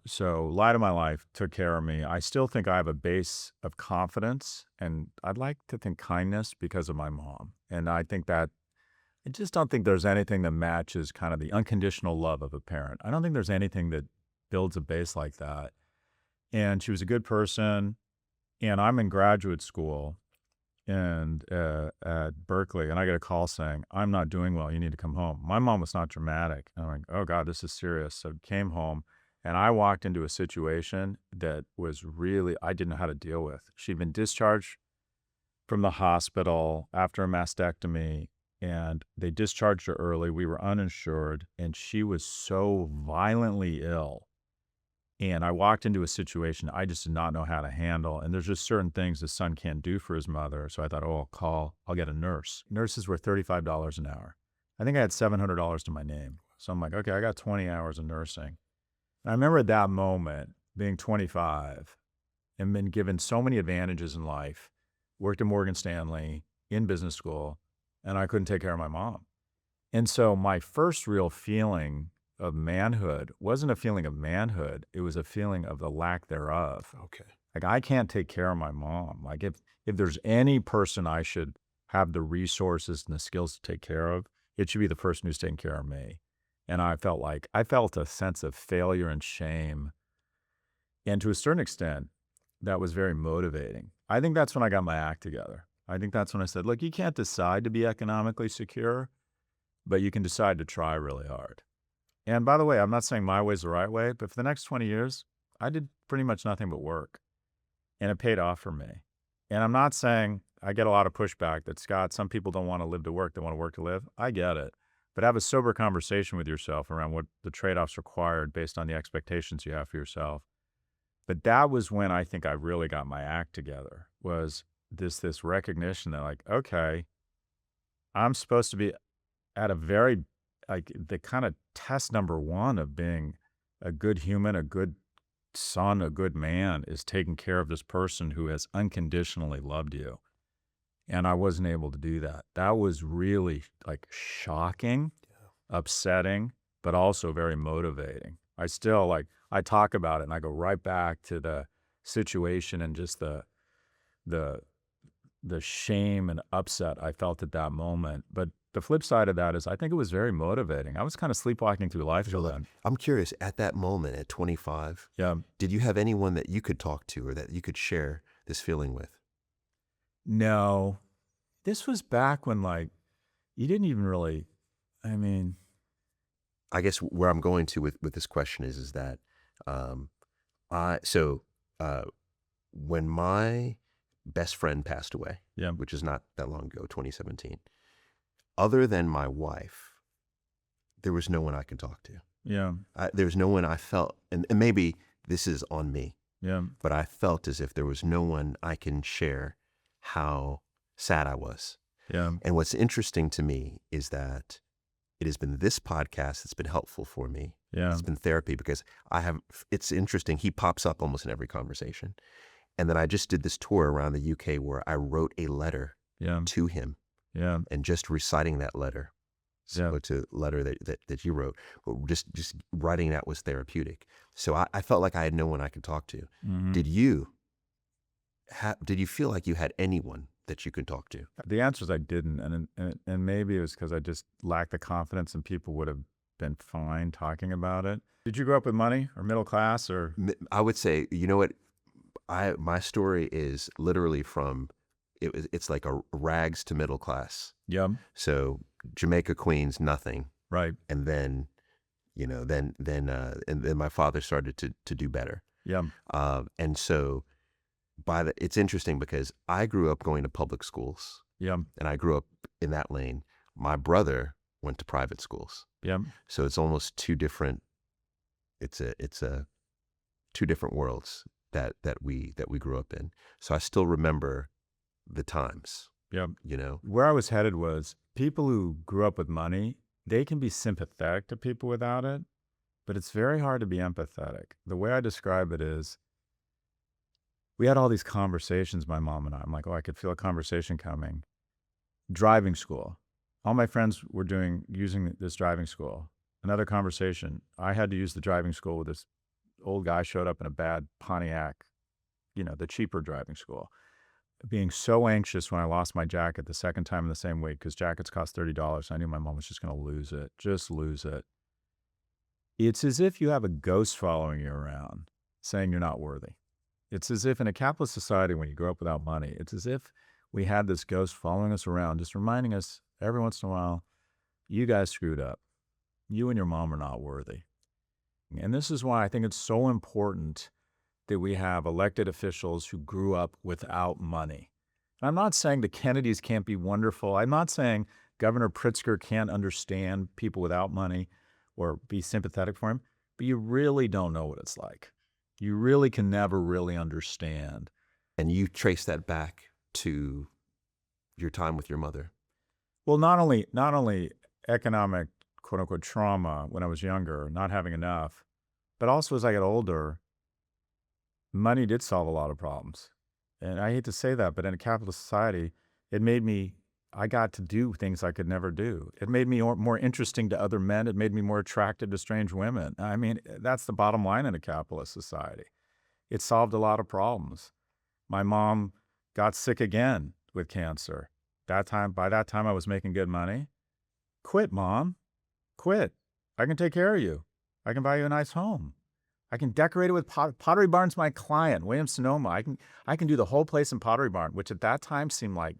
A: So light of my life took care of me. I still think I have a base of confidence, and I'd like to think kindness because of my mom. And I just don't think there's anything that matches kind of the unconditional love of a parent. I don't think there's anything that builds a base like that. And she was a good person. And I'm in graduate school and at Berkeley, and I get a call saying, I'm not doing well. You need to come home. My mom was not dramatic. And I'm like, oh God, this is serious. So I came home and I walked into a situation that was really, I didn't know how to deal with. She'd been discharged from the hospital after a mastectomy, and they discharged her early. We were uninsured, and she was so violently ill. And I walked into a situation I just did not know how to handle. And there's just certain things the son can't do for his mother. So I thought, oh, I'll get a nurse. Nurses were $35 an hour. I think I had $700 to my name. So I'm like, okay, I got 20 hours of nursing. And I remember at that moment being 25 and been given so many advantages in life, worked at Morgan Stanley, in business school, and I couldn't take care of my mom. And so my first real feeling of manhood wasn't a feeling of manhood. It was a feeling of the lack thereof.
B: Okay.
A: Like, I can't take care of my mom. Like, if there's any person I should have the resources and the skills to take care of, it should be the person who's taking care of me. And I felt a sense of failure and shame. And to a certain extent, that was very motivating. I think that's when I got my act together. I think that's when I said, look, you can't decide to be economically secure, but you can decide to try really hard. And by the way, I'm not saying my way's the right way, but for the next 20 years, I did pretty much nothing but work. And it paid off for me. And I'm not saying, I get a lot of pushback that, Scott, some people don't want to live to work, they want to work to live. I get it. But have a sober conversation with yourself around what the trade-offs required based on the expectations you have for yourself. But that was when I think I really got my act together, was this recognition that, like, okay, I'm supposed to be at a very, like, the kind of test number one of being a good human, a good son, a good man, is taking care of this person who has unconditionally loved you. And I wasn't able to do that. That was really, like, shocking, upsetting, but also very motivating. I still, like, I talk about it and I go right back to the situation and just the shame and upset I felt at that moment. But the flip side of that is I think it was very motivating. I was kind of sleepwalking through life till then.
B: I'm curious, at that moment, at 25,
A: Yeah.
B: did you have anyone that you could talk to or that you could share this feeling with?
A: No. This was back when, like, you didn't even really, I mean,
B: I guess where I'm going to with this question is that when my best friend passed away,
A: yeah,
B: which is not that long ago, 2017, other than my wife, there was no one I could talk to.
A: yeah,
B: There was no one I felt, and maybe this is on me,
A: yeah,
B: but I felt as if there was no one I can share how sad I was.
A: yeah,
B: And what's interesting to me is that it has been this podcast that's been helpful for me.
A: yeah,
B: It's been therapy because it's interesting. He pops up almost in every conversation. And then I just did this tour around the UK where I wrote a letter
A: yeah,
B: to him,
A: yeah,
B: and just reciting that letter,
A: yeah.
B: to letter that you wrote, but just writing that was therapeutic. So I felt like I had no one I could talk to.
A: Mm-hmm.
B: Did you feel like you had anyone that you could talk to?
A: The answer is I didn't, and maybe it was because I just lacked the confidence, and people would have been fine talking about it. Did you grow up with money or middle class or?
B: I would say, you know what, my story is literally from it's like a rags to middle class.
A: Yeah,
B: So Jamaica, Queens, nothing,
A: right.
B: and then then my father started to do better.
A: Yeah,
B: And so it's interesting because I grew up going to public schools,
A: yeah,
B: and I grew up in that lane. My brother went to private schools.
A: yeah,
B: So it's almost two different worlds that we grew up in. So I still remember the times,
A: yeah. Where I was headed was people who grew up with money, they can be sympathetic to people without it, but it's very hard to be empathetic. The way I describe it is, we had all these conversations, my mom and I. I'm like, oh, I could feel a conversation coming. Driving school. All my friends were using this driving school. Another conversation. I had to use the driving school with this old guy showed up in a bad Pontiac, the cheaper driving school. Being so anxious when I lost my jacket the second time in the same week, because jackets cost $30. I knew my mom was just going to lose it. Just lose it. It's as if you have a ghost following you around saying you're not worthy. It's as if in a capitalist society, when you grow up without money, it's as if we had this ghost following us around, just reminding us every once in a while, you guys screwed up. You and your mom are not worthy. And this is why I think it's so important that we have elected officials who grew up without money. And I'm not saying the Kennedys can't be wonderful. I'm not saying Governor Pritzker can't understand people without money or be sympathetic for him, but you really don't know what it's like. You really can never really understand.
B: And you trace that back to your time with your mother.
A: Well, not only economic, quote unquote, trauma when I was younger, not having enough. But also as I got older, money did solve a lot of problems. And I hate to say that, but in a capitalist society, I got to do things I could never do. It made me more interesting to other men. It made me more attracted to strange women. I mean, that's the bottom line in a capitalist society. It solved a lot of problems. My mom got sick again with cancer. By that time, I was making good money. Quit, Mom. Quit. I can take care of you. I can buy you a nice home. I can decorate it with Pottery Barn's my client, Williams-Sonoma. I can do the whole place in Pottery Barn, which at that time seemed like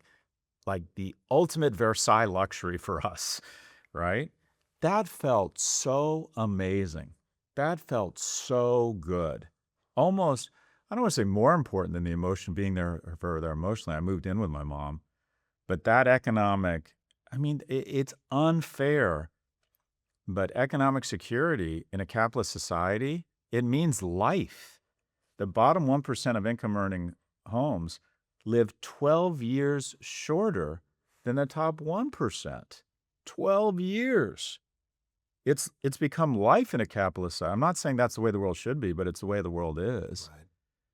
A: the ultimate Versailles luxury for us, right? That felt so amazing. That felt so good. Almost, I don't want to say more important than the emotion being there for her emotionally. I moved in with my mom. But that economic, I mean, it's unfair. But economic security in a capitalist society, it means life. The bottom 1% of income earning homes live 12 years shorter than the top 1%. 12 years. It's become life in a capitalist society. I'm not saying that's the way the world should be, but it's the way the world is.
B: Right.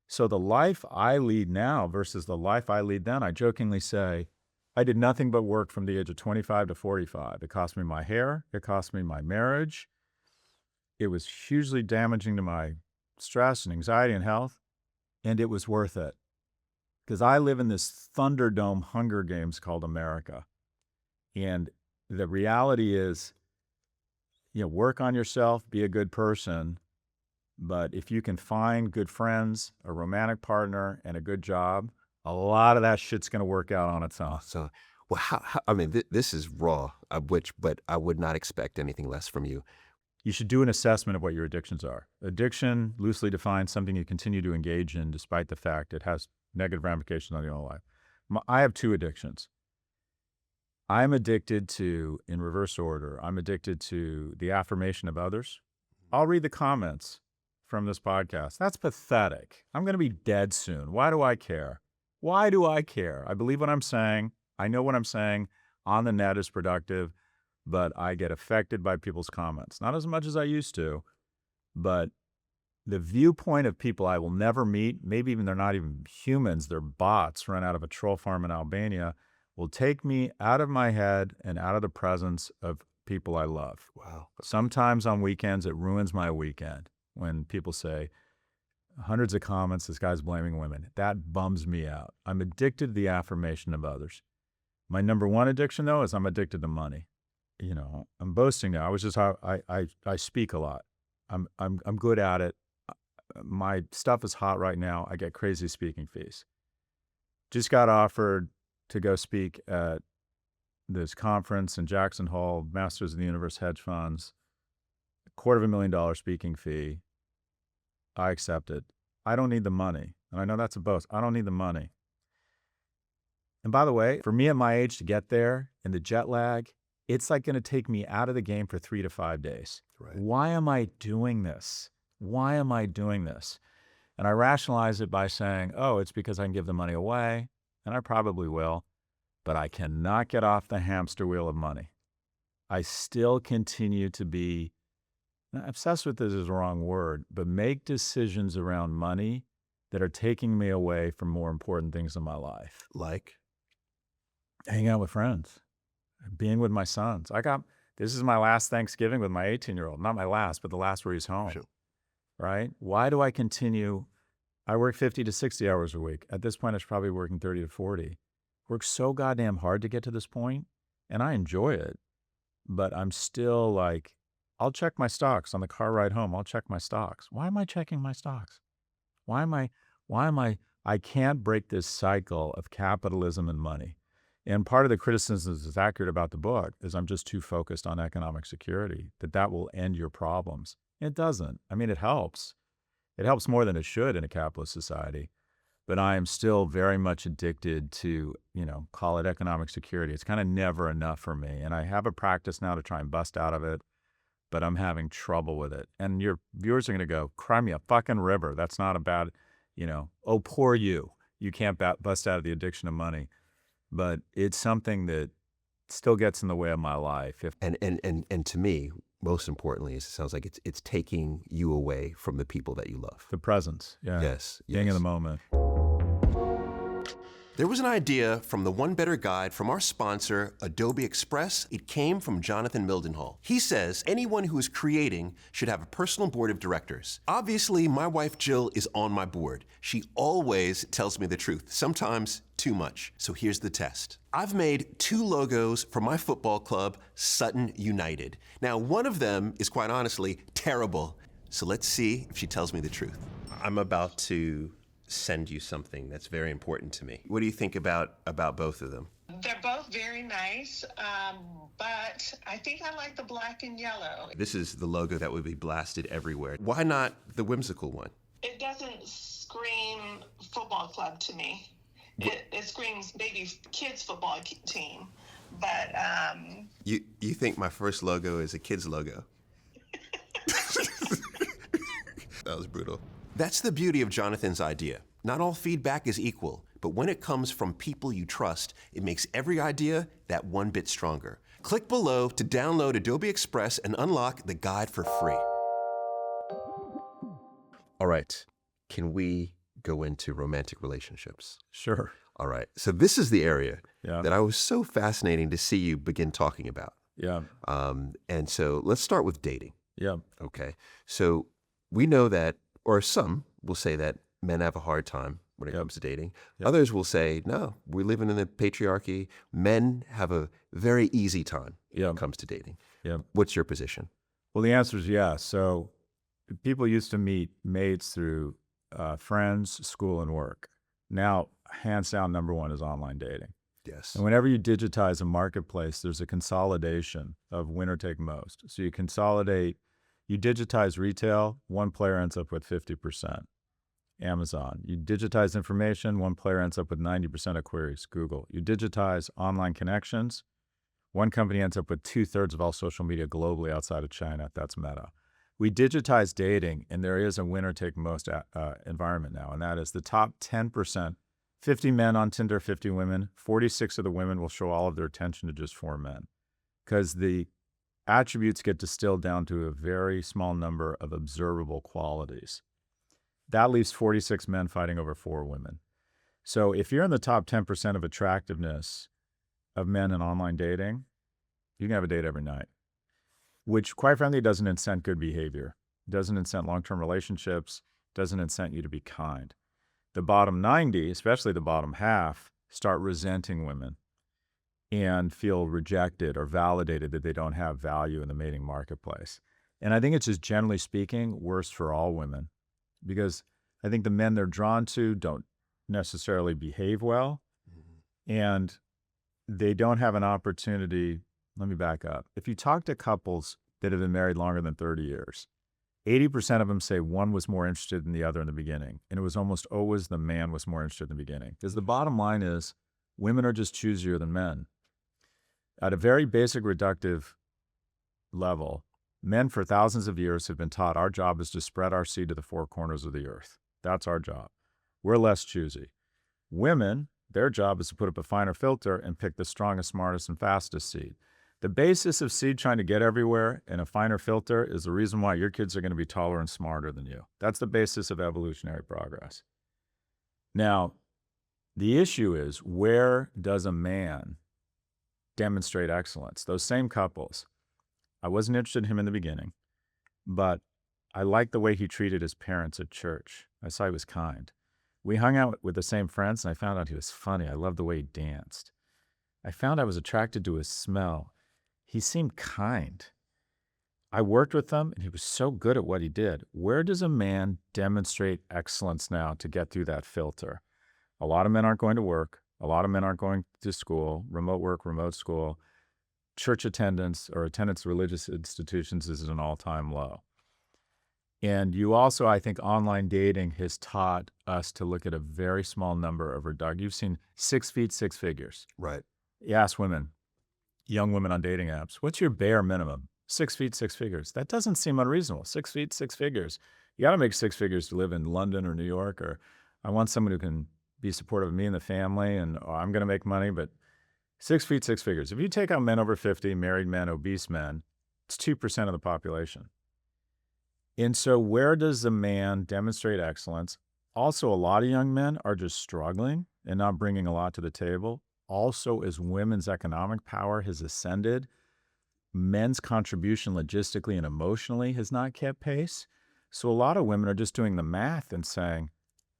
A: So the life I lead now versus the life I lead then, I jokingly say, I did nothing but work from the age of 25 to 45. It cost me my hair. It cost me my marriage. It was hugely damaging to my stress and anxiety and health. And it was worth it. Because I live in this Thunderdome Hunger Games called America. And the reality is, work on yourself, be a good person. But if you can find good friends, a romantic partner, and a good job, a lot of that shit's going to work out on its own.
B: So, well, I mean, this is raw, but I would not expect anything less from you.
A: You should do an assessment of what your addictions are. Addiction, loosely defined, something you continue to engage in despite the fact it has negative ramifications on your own life. I have 2 addictions. I'm addicted to, in reverse order, I'm addicted to the affirmation of others. I'll read the comments from this podcast. That's pathetic. I'm going to be dead soon. Why do I care? Why do I care? I believe what I'm saying. I know what I'm saying on the net is productive, but I get affected by people's comments. Not as much as I used to, but the viewpoint of people I will never meet, maybe even they're not even humans, they're bots run out of a troll farm in Albania, will take me out of my head and out of the presence of people I love.
B: Wow.
A: Sometimes on weekends, it ruins my weekend when people say, hundreds of comments, this guy's blaming women. That bums me out. I'm addicted to the affirmation of others. My number 1 addiction, though, is I'm addicted to money. I'm boasting now. I speak a lot. I'm good at it. My stuff is hot right now. I get crazy speaking fees. Just got offered to go speak at this conference in Jackson Hole, Masters of the Universe hedge funds, $250,000 speaking fee. I accept it. I don't need the money. And I know that's a boast. I don't need the money. And by the way, for me at my age to get there and the jet lag, it's like going to take me out of the game for 3 to 5 days.
B: Right.
A: Why am I doing this? Why am I doing this? And I rationalize it by saying, oh, it's because I can give the money away, and I probably will, but I cannot get off the hamster wheel of money. I still continue to be, obsessed with this is the wrong word, but make decisions around money that are taking me away from more important things in my life.
B: Like?
A: Hanging out with friends, being with my sons. This is my last Thanksgiving with my 18-year-old. Not my last, but the last where he's home.
B: Sure.
A: Right? Why do I continue? I work 50 to 60 hours a week. At this point, I was probably working 30 to 40. Worked so goddamn hard to get to this point, and I enjoy it. But I'm still like, I'll check my stocks on the car ride home. I'll check my stocks. Why am I checking my stocks? Why am I can't break this cycle of capitalism and money. And part of the criticism that's accurate about the book is I'm just too focused on economic security, that will end your problems. It doesn't. I mean, it helps. It helps more than it should in a capitalist society. But I am still very much addicted to, call it economic security. It's kind of never enough for me. And I have a practice now to try and bust out of it, but I'm having trouble with it. And your viewers are going to go, cry me a fucking river. That's not a bad, oh, poor you. You can't bust out of the addiction of money. But it's something that still gets in the way of my life.
B: And to me, most importantly, it sounds like it's taking you away from the people that you love.
A: The presence, yeah.
B: Yes,
A: Being in
B: yes.
A: the moment.
B: There was an idea from the One Better Guide from our sponsor, Adobe Express. It came from Jonathan Mildenhall. He says anyone who is creating should have a personal board of directors. Obviously, my wife Jill is on my board. She always tells me the truth, sometimes too much. So here's the test. I've made 2 logos for my football club, Sutton United. Now, one of them is quite honestly terrible. So let's see if she tells me the truth. I'm about to send you something that's very important to me. What do you think about both of them?
D: They're both very nice, but I think I like the black and yellow.
B: This is the logo that would be blasted everywhere. Why not the whimsical one?
D: It doesn't scream football club to me. It screams maybe kids football team, but
B: You think my first logo is a kid's logo? That was brutal. That's the beauty of Jonathan's idea. Not all feedback is equal, but when it comes from people you trust, it makes every idea that one bit stronger. Click below to download Adobe Express and unlock the guide for free. All right, can we go into romantic relationships?
A: Sure.
B: All right, so this is the area
A: Yeah.
B: that I was so fascinating to see you begin talking about.
A: Yeah.
B: And so let's start with dating.
A: Yeah.
B: Okay, so we know that, or some will say that men have a hard time when it comes to dating. Others will say, no, we're living in the patriarchy. Men have a very easy time when it comes to dating.
A: Yeah.
B: What's your position?
A: Well, the answer is yes. So people used to meet mates through friends, school, and work. Now, hands down, number one is online dating.
B: Yes.
A: And whenever you digitize a marketplace, there's a consolidation of winner take most. So you consolidate, you digitize retail, one player ends up with 50%. Amazon. You digitize information, one player ends up with 90% of queries, Google. You digitize online connections, one company ends up with 2/3 of all social media globally outside of China. That's Meta. We digitize dating, and there is a winner take most environment now, and that is the top 10%, 50 men on Tinder, 50 women, 46 of the women will show all of their attention to just 4 men because the attributes get distilled down to a very small number of observable qualities. That leaves 46 men fighting over 4 women. So if you're in the top 10% of attractiveness of men in online dating, you can have a date every night, which quite frankly doesn't incent good behavior, doesn't incent long-term relationships, doesn't incent you to be kind. The bottom 90, especially the bottom half, start resenting women and feel rejected or validated that they don't have value in the mating marketplace. And I think it's just generally speaking worse for all women, because I think the men they're drawn to don't necessarily behave well, and they don't have an opportunity. Let me back up. If you talk to couples that have been married longer than 30 years, 80% of them say one was more interested than the other in the beginning, and it was almost always the man was more interested in the beginning. Because the bottom line is women are just choosier than men. At a very basic reductive level, men for thousands of years have been taught our job is to spread our seed to the 4 corners of the earth. That's our job. We're less choosy. Women, their job is to put up a finer filter and pick the strongest, smartest, and fastest seed. The basis of seed trying to get everywhere and a finer filter is the reason why your kids are going to be taller and smarter than you. That's the basis of evolutionary progress. Now, the issue is, where does a man demonstrate excellence? Those same couples, I wasn't interested in him in the beginning, but I liked the way he treated his parents at church. I saw he was kind. We hung out with the same friends, and I found out he was funny. I loved the way he danced. I found I was attracted to his smell. He seemed kind. I worked with him, and he was so good at what he did. Where does a man demonstrate excellence now to get through that filter? A lot of men aren't going to work. A lot of men aren't going to school, remote work, remote school. Church attendance or attendance to religious institutions is at an all-time low. And you also, I think, online dating has taught us to look at a very small number of reductions. You've seen 6 feet, 6 figures.
B: Right.
A: You ask women, young women on dating apps, what's your bare minimum? 6 feet, 6 figures. That doesn't seem unreasonable. 6 feet, 6 figures. You got to make 6 figures to live in London or New York, or I want someone who can be supportive of me and the family, and I'm going to make money, but 6 feet, 6 figures. If you take out men over 50, married men, obese men, it's 2% of the population. And so where does the man demonstrate excellence? Also, a lot of young men are just struggling and not bringing a lot to the table. Also, as women's economic power has ascended, men's contribution logistically and emotionally has not kept pace. So a lot of women are just doing the math and saying,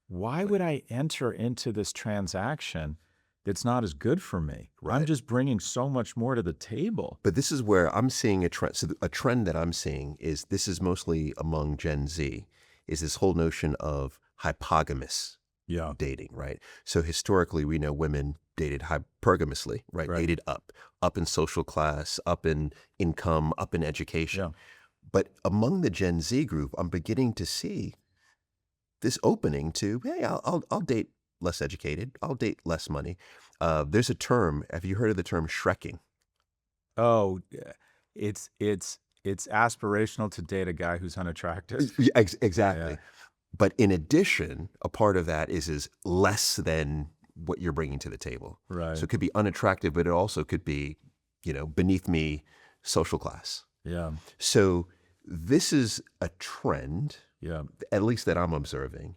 A: why would I enter into this transaction that's not as good for me?
B: Right.
A: I'm just bringing so much more to the table.
B: But this is where I'm seeing a trend. So a trend that I'm seeing is this is mostly among Gen Z, is this whole notion of hypogamous
A: Yeah.
B: dating, right? So historically, we know women dated hypergamously, right?
A: Right.
B: Dated up in social class, up in income, up in education.
A: Yeah.
B: But among the Gen Z group, I'm beginning to see this opening to, hey, I'll date less educated. I'll date less money. There's a term. Have you heard of the term Shrekking?
A: Oh, it's aspirational to date a guy who's unattractive.
B: Yeah, exactly.
A: Yeah.
B: But in addition, a part of that is less than what you're bringing to the table.
A: Right.
B: So it could be unattractive, but it also could be, beneath me social class.
A: Yeah.
B: So this is a trend,
A: Yeah.
B: at least that I'm observing.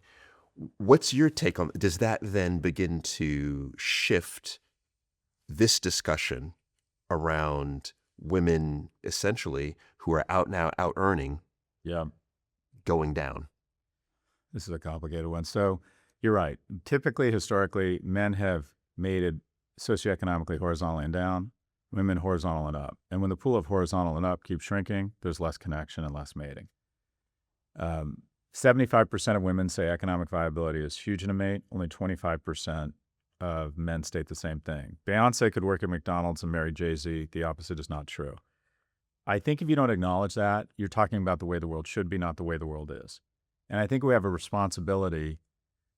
B: What's your take on, does that then begin to shift this discussion around women essentially who are out now, out earning,
A: Yeah.
B: going down?
A: This is a complicated one. So you're right. Typically, historically, men have mated socioeconomically horizontally and down, women horizontal and up. And when the pool of horizontal and up keeps shrinking, there's less connection and less mating. 75% of women say economic viability is huge in a mate. Only 25% of men state the same thing. Beyonce could work at McDonald's and marry Jay-Z. The opposite is not true. I think if you don't acknowledge that, you're talking about the way the world should be, not the way the world is. And I think we have a responsibility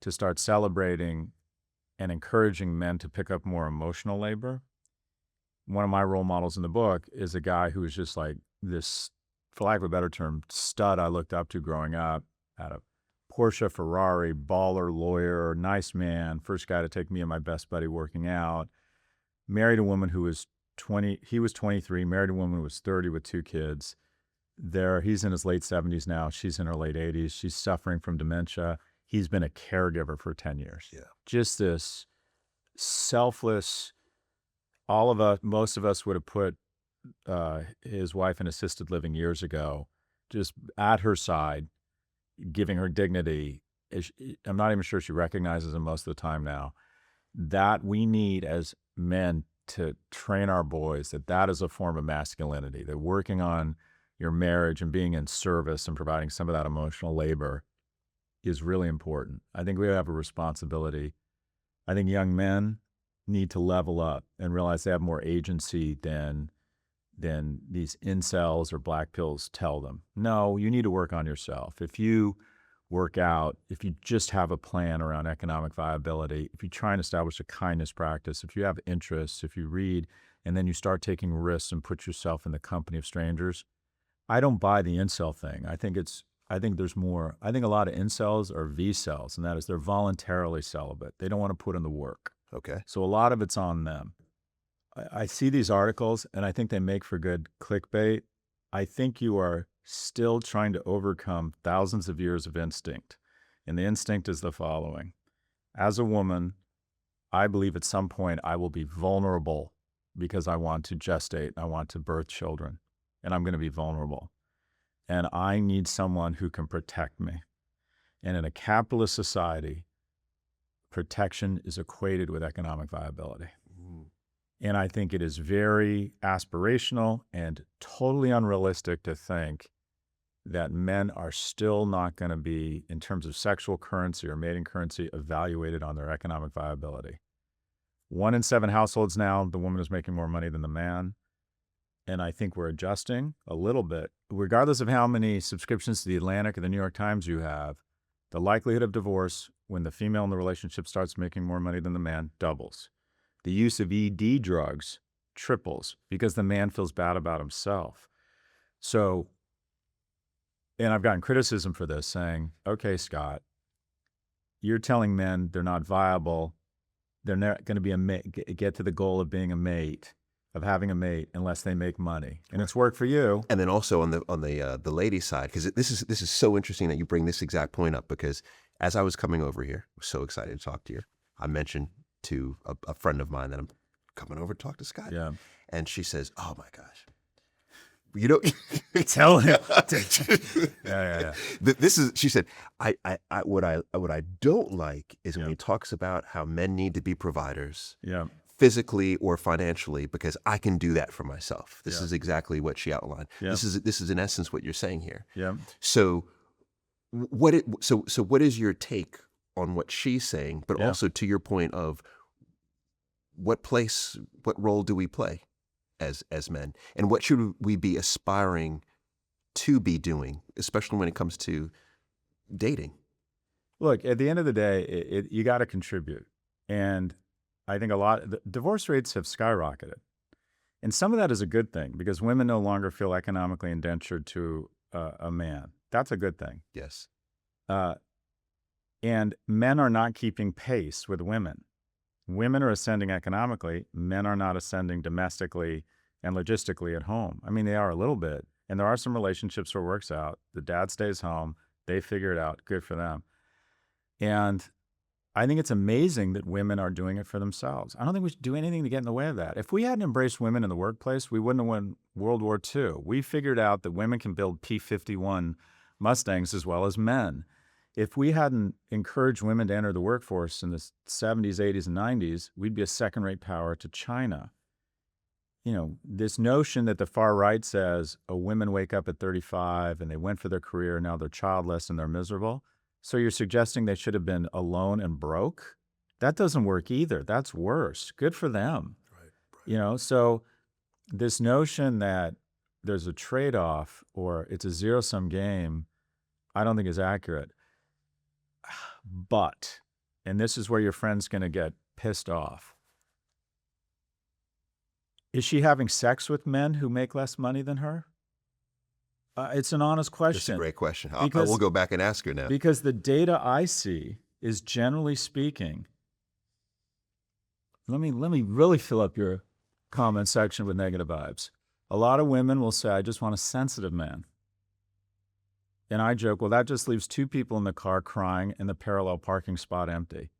A: to start celebrating and encouraging men to pick up more emotional labor. One of my role models in the book is a guy who was just like this, for lack of a better term, stud I looked up to growing up. Had a Porsche, Ferrari, baller, lawyer, nice man, first guy to take me and my best buddy working out. Married a woman who was 20, he was 23, married a woman who was 30 with 2 kids. He's in his late 70s now. She's in her late 80s. She's suffering from dementia. He's been a caregiver for 10 years.
B: Yeah.
A: Just this selfless, most of us would have put his wife in assisted living years ago, just at her side, giving her dignity. I'm not even sure she recognizes him most of the time now. That we need as men to train our boys that is a form of masculinity, that working on your marriage and being in service and providing some of that emotional labor is really important. I think we have a responsibility. I think young men need to level up and realize they have more agency than these incels or black pills tell them. No, you need to work on yourself. If you work out, if you just have a plan around economic viability, if you try and establish a kindness practice, if you have interests, if you read, and then you start taking risks and put yourself in the company of strangers, I don't buy the incel thing. I think there's more. I think a lot of incels are V-cells, and that is they're voluntarily celibate. They don't want to put in the work.
B: Okay.
A: So a lot of it's on them. I see these articles, and I think they make for good clickbait. I think you are still trying to overcome thousands of years of instinct. And the instinct is the following. As a woman, I believe at some point I will be vulnerable because I want to gestate, I want to birth children, and I'm going to be vulnerable. And I need someone who can protect me. And in a capitalist society, protection is equated with economic viability. And I think it is very aspirational and totally unrealistic to think that men are still not going to be, in terms of sexual currency or mating currency, evaluated on their economic viability. 1 in 7 households now, the woman is making more money than the man. And I think we're adjusting a little bit. Regardless of how many subscriptions to the Atlantic or the New York Times you have, the likelihood of divorce when the female in the relationship starts making more money than the man doubles. The use of ED drugs triples because the man feels bad about himself. So, and I've gotten criticism for this saying, okay, Scott, you're telling men they're not viable they're not going to be get to the goal of being a mate, of having a mate, unless they make money, and it's worked for you.
B: And then also on the lady side, because this is so interesting that you bring this exact point up, because as I was coming over here, I was so excited to talk to you. I mentioned to a friend of mine that I'm coming over to talk to Scott.
A: Yeah.
B: And she says, "Oh my gosh, you know,"
A: Tell him. Yeah.
B: This is, she said, what I don't like is when he talks about how men need to be providers.
A: Yeah.
B: Physically or financially, because I can do that for myself. This
A: Yeah.
B: is exactly what she outlined.
A: Yeah.
B: This is in essence what you're saying here.
A: Yeah.
B: So what is your take on what she's saying, but also to your point of what role do we play as men, and what should we be aspiring to be doing, especially when it comes to dating?
A: Look, at the end of the day, you got to contribute, and I think the divorce rates have skyrocketed. And some of that is a good thing, because women no longer feel economically indentured to a man. That's a good thing.
B: Yes.
A: And men are not keeping pace with women. Women are ascending economically. Men are not ascending domestically and logistically at home. I mean, they are a little bit. And there are some relationships where it works out. The dad stays home. They figure it out. Good for them. And I think it's amazing that women are doing it for themselves. I don't think we should do anything to get in the way of that. If we hadn't embraced women in the workplace, we wouldn't have won World War II. We figured out that women can build P-51 Mustangs as well as men. If we hadn't encouraged women to enter the workforce in the 70s, 80s, and 90s, we'd be a second-rate power to China. You know, this notion that the far right says, oh, women wake up at 35 and they went for their career, now they're childless and they're miserable. So you're suggesting they should have been alone and broke? That doesn't work either. That's worse. Good for them.
B: Right.
A: You know, so this notion that there's a trade-off or it's a zero-sum game, I don't think is accurate. But, and this is where your friend's going to get pissed off, is she having sex with men who make less money than her? It's an honest question.
B: That's a great question. I
A: Because-
B: will go back and ask her now.
A: Because the data I see is, generally speaking, let me really fill up your comment section with negative vibes. A lot of women will say, I just want a sensitive man. And I joke, well, that just leaves two people in the car crying and the parallel parking spot empty.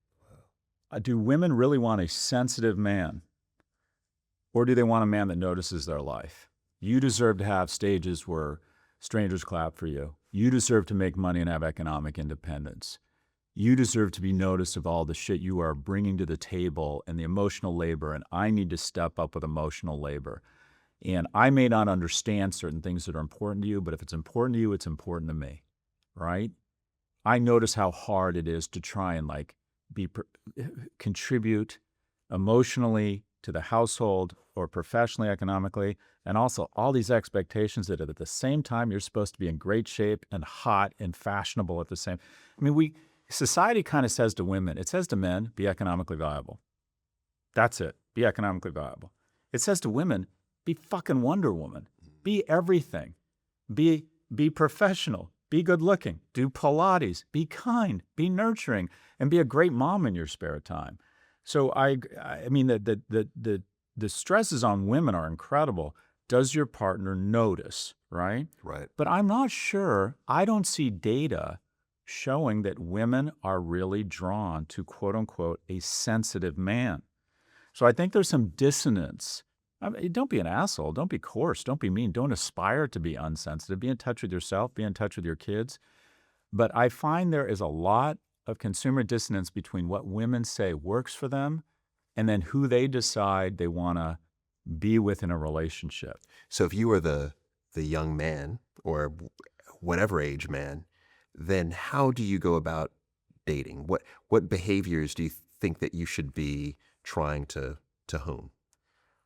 A: Do women really want a sensitive man? Or do they want a man that notices their life? You deserve to have stages where strangers clap for you. You deserve to make money and have economic independence. You deserve to be noticed of all the shit you are bringing to the table and the emotional labor, and I need to step up with emotional labor. And I may not understand certain things that are important to you, but if it's important to you, it's important to me, right? I notice how hard it is to try and contribute emotionally to the household or professionally, economically, and also all these expectations that at the same time you're supposed to be in great shape and hot and fashionable at the same. I mean, society kind of says to women, it says to men, be economically viable. That's it. Be economically viable. It says to women, be fucking Wonder Woman. Be everything. Be professional. Be good looking. Do Pilates. Be kind. Be nurturing. And be a great mom in your spare time. So I mean, the stresses on women are incredible. Does your partner notice, right?
B: Right.
A: But I'm not sure. I don't see data showing that women are really drawn to, quote unquote, a sensitive man. So I think there's some dissonance. I mean, don't be an asshole. Don't be coarse. Don't be mean. Don't aspire to be unsensitive. Be in touch with yourself. Be in touch with your kids. But I find there is a lot of consumer dissonance between what women say works for them and then who they decide they want to be with in a relationship.
B: So if you were the young man or whatever age man, then how do you go about dating? What behaviors do you think that you should be trying to hone?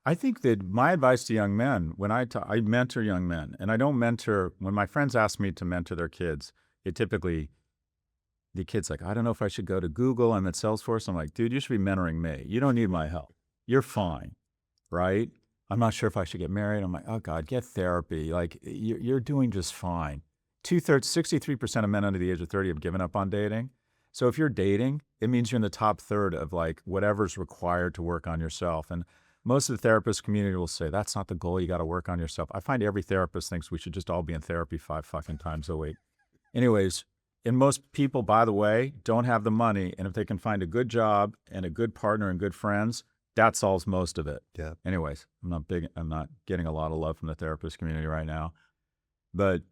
A: I think that my advice to young men, when I mentor young men, and I don't mentor, when my friends ask me to mentor their kids, it typically, the kid's like, I don't know if I should go to Google. I'm at Salesforce. I'm like, dude, you should be mentoring me. You don't need my help. You're fine, right? I'm not sure if I should get married. I'm like, oh God, get therapy. Like, you're doing just fine. 63% of men under the age of 30 have given up on dating. So if you're dating, it means you're in the top third of like whatever's required to work on yourself. And most of the therapist community will say, that's not the goal. You got to work on yourself. I find every therapist thinks we should just all be in therapy 5 fucking times a week. Anyways, and most people, by the way, don't have the money. And if they can find a good job and a good partner and good friends, that solves most of it.
B: Yeah.
A: Anyways, I'm not getting a lot of love from the therapist community right now. But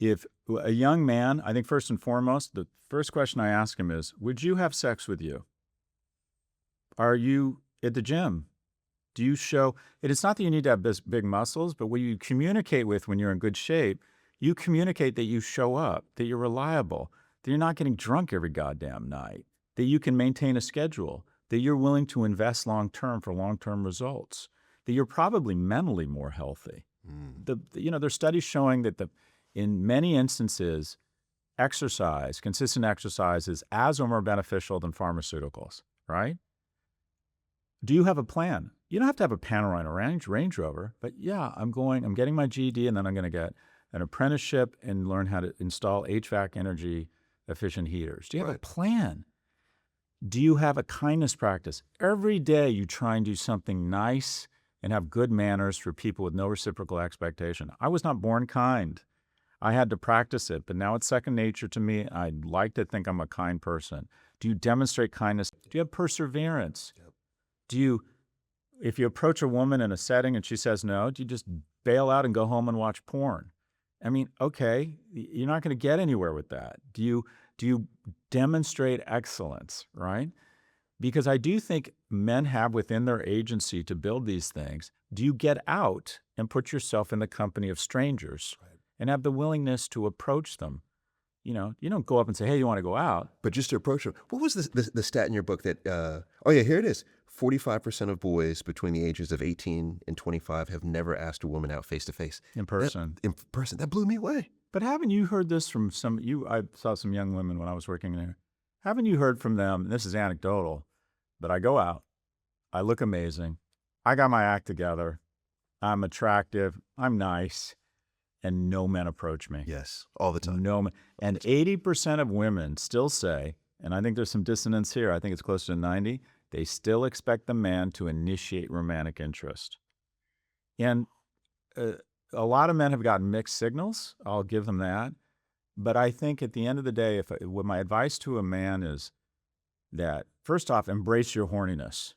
A: if a young man, I think first and foremost, the first question I ask him is, would you have sex with you? Are you at the gym? Do you show, and it's not that you need to have big muscles, but when you communicate with when you're in good shape, you communicate that you show up, that you're reliable, that you're not getting drunk every goddamn night, that you can maintain a schedule, that you're willing to invest long-term for long-term results, that you're probably mentally more healthy. There's studies showing that in many instances, exercise, consistent exercise is as or more beneficial than pharmaceuticals, right? Do you have a plan? You don't have to have a panorama Range Rover, but yeah, I'm getting my GED, and then I'm going to get an apprenticeship and learn how to install HVAC energy efficient heaters. Do you have a plan? Do you have a kindness practice? Every day you try and do something nice and have good manners for people with no reciprocal expectation. I was not born kind. I had to practice it, but now it's second nature to me. I like to think I'm a kind person. Do you demonstrate kindness? Do you have perseverance? Yep. If you approach a woman in a setting and she says no, do you just bail out and go home and watch porn? I mean, okay, you're not going to get anywhere with that. Do you demonstrate excellence, right? Because I do think men have within their agency to build these things. Do you get out and put yourself in the company of strangers and have the willingness to approach them? You don't go up and say, hey, you want to go out?
B: But just to approach them. What was the stat in your book that, here it is. 45% of boys between the ages of 18 and 25 have never asked a woman out face to face.
A: In person.
B: That blew me away.
A: But haven't you heard this from I saw some young women when I was working there. Haven't you heard from them, and this is anecdotal, but I go out, I look amazing, I got my act together, I'm attractive, I'm nice, and no men approach me.
B: Yes, all the time.
A: No men. And 80% of women still say, and I think there's some dissonance here, I think it's closer to 90, they still expect the man to initiate romantic interest. And a lot of men have gotten mixed signals. I'll give them that. But I think at the end of the day, what my advice to a man is that, first off, embrace your horniness,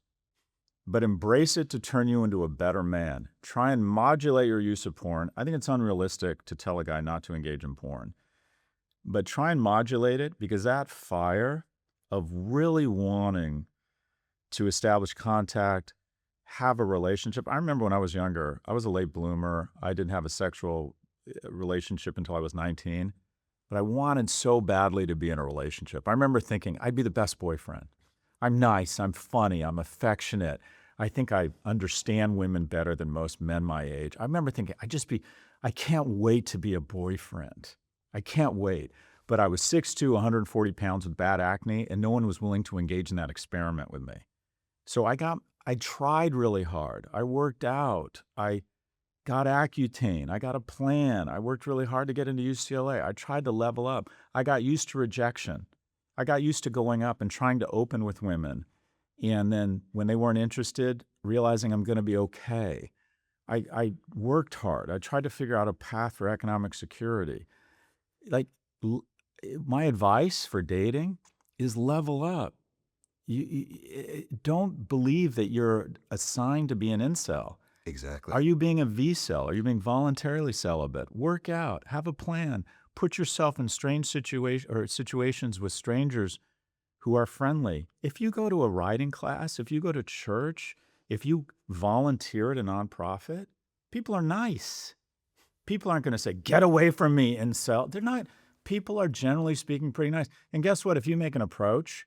A: but embrace it to turn you into a better man. Try and modulate your use of porn. I think it's unrealistic to tell a guy not to engage in porn, but try and modulate it, because that fire of really wanting to establish contact, have a relationship. I remember when I was younger, I was a late bloomer. I didn't have a sexual relationship until I was 19, but I wanted so badly to be in a relationship. I remember thinking I'd be the best boyfriend. I'm nice, I'm funny, I'm affectionate. I think I understand women better than most men my age. I remember thinking I can't wait to be a boyfriend. I can't wait. But I was 6'2", 140 pounds with bad acne, and no one was willing to engage in that experiment with me. So I tried really hard. I worked out. I got Accutane. I got a plan. I worked really hard to get into UCLA. I tried to level up. I got used to rejection. I got used to going up and trying to open with women. And then when they weren't interested, realizing I'm going to be okay. I worked hard. I tried to figure out a path for economic security. My advice for dating is level up. You don't believe that you're assigned to be an incel.
B: Exactly.
A: Are you being a V-cell? Are you being voluntarily celibate? Work out. Have a plan. Put yourself in strange situations with strangers who are friendly. If you go to a writing class, if you go to church, if you volunteer at a nonprofit, people are nice. People aren't going to say, get away from me, incel. They're not. People are generally speaking pretty nice. And guess what? If you make an approach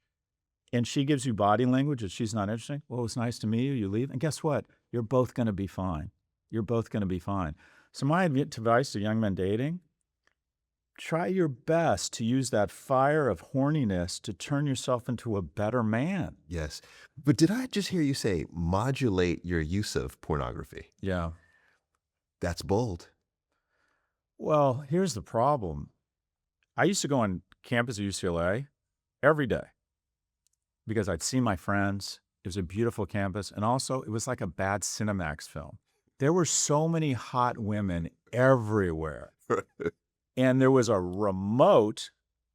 A: and she gives you body language that she's not interested, well, it's nice to meet you, you leave. And guess what? You're both going to be fine. You're both going to be fine. So my advice to young men dating, try your best to use that fire of horniness to turn yourself into a better man.
B: Yes. But did I just hear you say modulate your use of pornography?
A: Yeah.
B: That's bold.
A: Well, here's the problem. I used to go on campus at UCLA, every day because I'd see my friends. It was a beautiful campus. And also, it was like a bad Cinemax film. There were so many hot women everywhere. And there was a remote,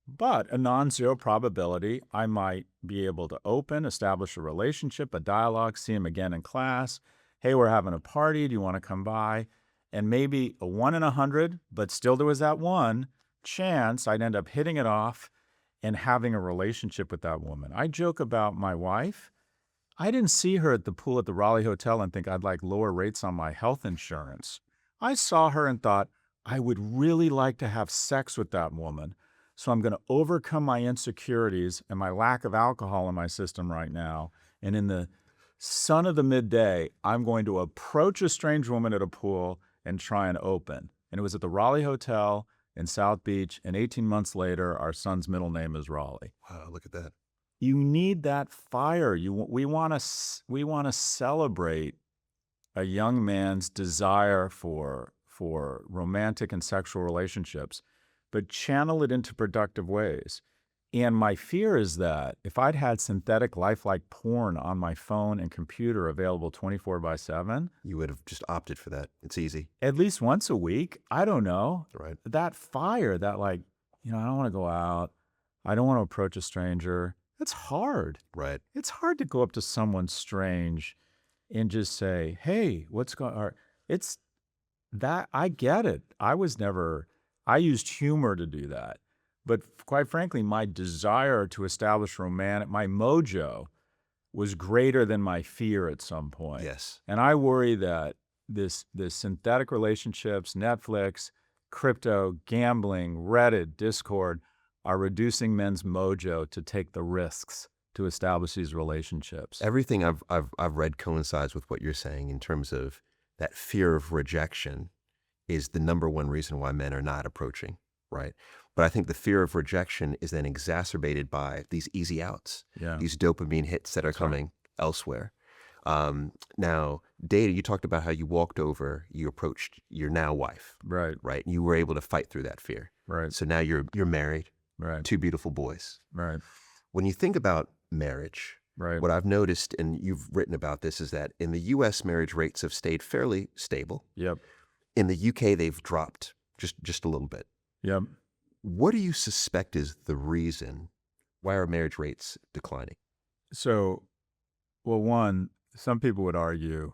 A: but a non-zero probability I might be able to establish a relationship, a dialogue, see him again in class. Hey, we're having a party. Do you want to come by? And maybe a 1 in 100, but still there was that one chance I'd end up hitting it off and having a relationship with that woman. I joke about my wife. I didn't see her at the pool at the Raleigh Hotel and think I'd like lower rates on my health insurance. I saw her and thought, I would really like to have sex with that woman. So I'm going to overcome my insecurities and my lack of alcohol in my system right now. And in the sun of the midday, I'm going to approach a strange woman at a pool and try and open. And it was at the Raleigh Hotel in South Beach. And 18 months later, our son's middle name is Raleigh.
B: Wow, look at that.
A: You need that fire. We want to celebrate a young man's desire for romantic and sexual relationships, but channel it into productive ways. And my fear is that if I'd had synthetic lifelike porn on my phone and computer available 24/7,
B: You would have just opted for that. It's easy.
A: at least once a week, I don't know,
B: Right.
A: that fire, that I don't want to go out. I don't want to approach a stranger. It's hard.
B: Right.
A: It's hard to go up to someone strange and just say, hey, what's going on? It's that I get it. I used humor to do that. But quite frankly, my desire to establish my mojo was greater than my fear at some point.
B: Yes.
A: And I worry that this synthetic relationships, Netflix, crypto, gambling, Reddit, Discord are reducing men's mojo to take the risks to establish these relationships.
B: Everything I've read coincides with what you're saying in terms of that fear of rejection is the number one reason why men are not approaching, right? But I think the fear of rejection is then exacerbated by these easy outs, these dopamine hits that are coming elsewhere. Now, Data, you talked about how you walked over, you approached your now wife,
A: Right.
B: right? And you were able to fight through that fear.
A: Right.
B: So now you're married,
A: Right.
B: 2 beautiful boys.
A: Right.
B: When you think about marriage,
A: Right.
B: what I've noticed, and you've written about this, is that in the U.S., marriage rates have stayed fairly stable.
A: Yep.
B: In the U.K., they've dropped just a little bit.
A: Yep.
B: What do you suspect is the reason? Why are marriage rates declining?
A: So, well, one, some people would argue,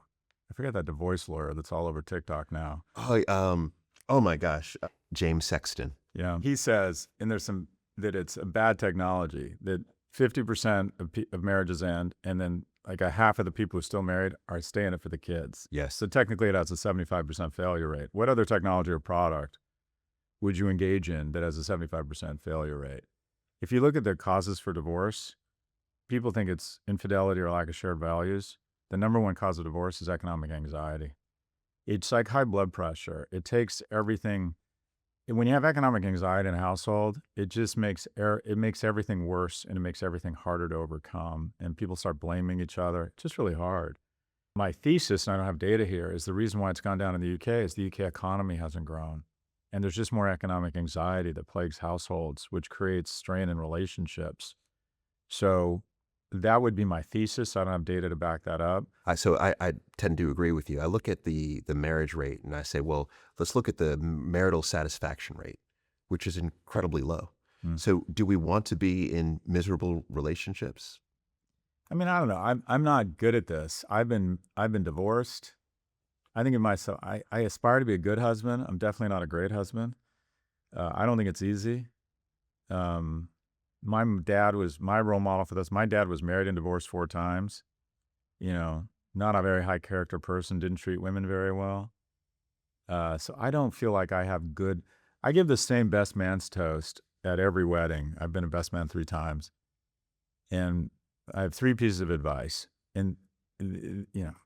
A: I forget that divorce lawyer that's all over TikTok now.
B: Oh my gosh, James Sexton.
A: Yeah. He says, and that it's a bad technology, that 50% of marriages end, and then like a half of the people who are still married are staying in it for the kids.
B: Yes.
A: So technically it has a 75% failure rate. What other technology or product would you engage in that has a 75% failure rate? If you look at the causes for divorce, people think it's infidelity or lack of shared values. The number one cause of divorce is economic anxiety. It's like high blood pressure. It takes everything. When you have economic anxiety in a household, it just makes everything worse, and it makes everything harder to overcome. And people start blaming each other. It's just really hard. My thesis, and I don't have data here, is the reason why it's gone down in the UK is the UK economy hasn't grown. And there's just more economic anxiety that plagues households, which creates strain in relationships. So that would be my thesis. I don't have data to back that up.
B: So I tend to agree with you. I look at the marriage rate and I say, well, let's look at the marital satisfaction rate, which is incredibly low. So do we want to be in miserable relationships?
A: I mean, I don't know. I'm not good at this. I've been divorced. I think of myself, I aspire to be a good husband. I'm definitely not a great husband. I don't think it's easy. My dad was my role model for this. My dad was married and divorced 4 times. Not a very high character person, didn't treat women very well. So I don't feel like I have I give the same best man's toast at every wedding. I've been a best man 3 times. And I have 3 pieces of advice. And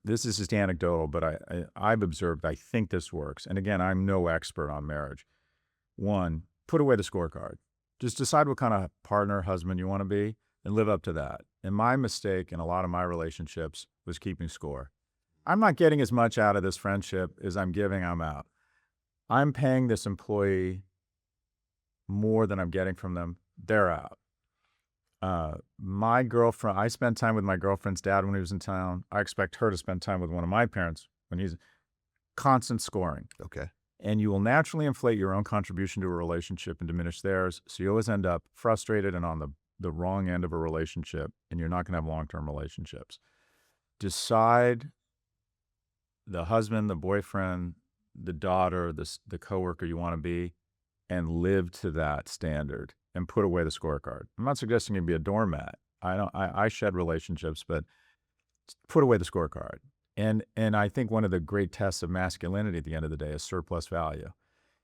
A: this is just anecdotal, but I've observed, I think this works. And again, I'm no expert on marriage. 1, put away the scorecard. Just decide what kind of partner, husband you want to be and live up to that. And my mistake in a lot of my relationships was keeping score. I'm not getting as much out of this friendship as I'm giving, I'm out. I'm paying this employee more than I'm getting from them, they're out. My girlfriend, I spent time with my girlfriend's dad when he was in town. I expect her to spend time with one of my parents when he's constant scoring.
B: Okay.
A: And you will naturally inflate your own contribution to a relationship and diminish theirs. So you always end up frustrated and on the wrong end of a relationship, and you're not going to have long-term relationships. Decide the husband, the boyfriend, the daughter, the coworker you want to be, and live to that standard and put away the scorecard. I'm not suggesting you be a doormat. I shed relationships, but put away the scorecard. And I think one of the great tests of masculinity at the end of the day is surplus value.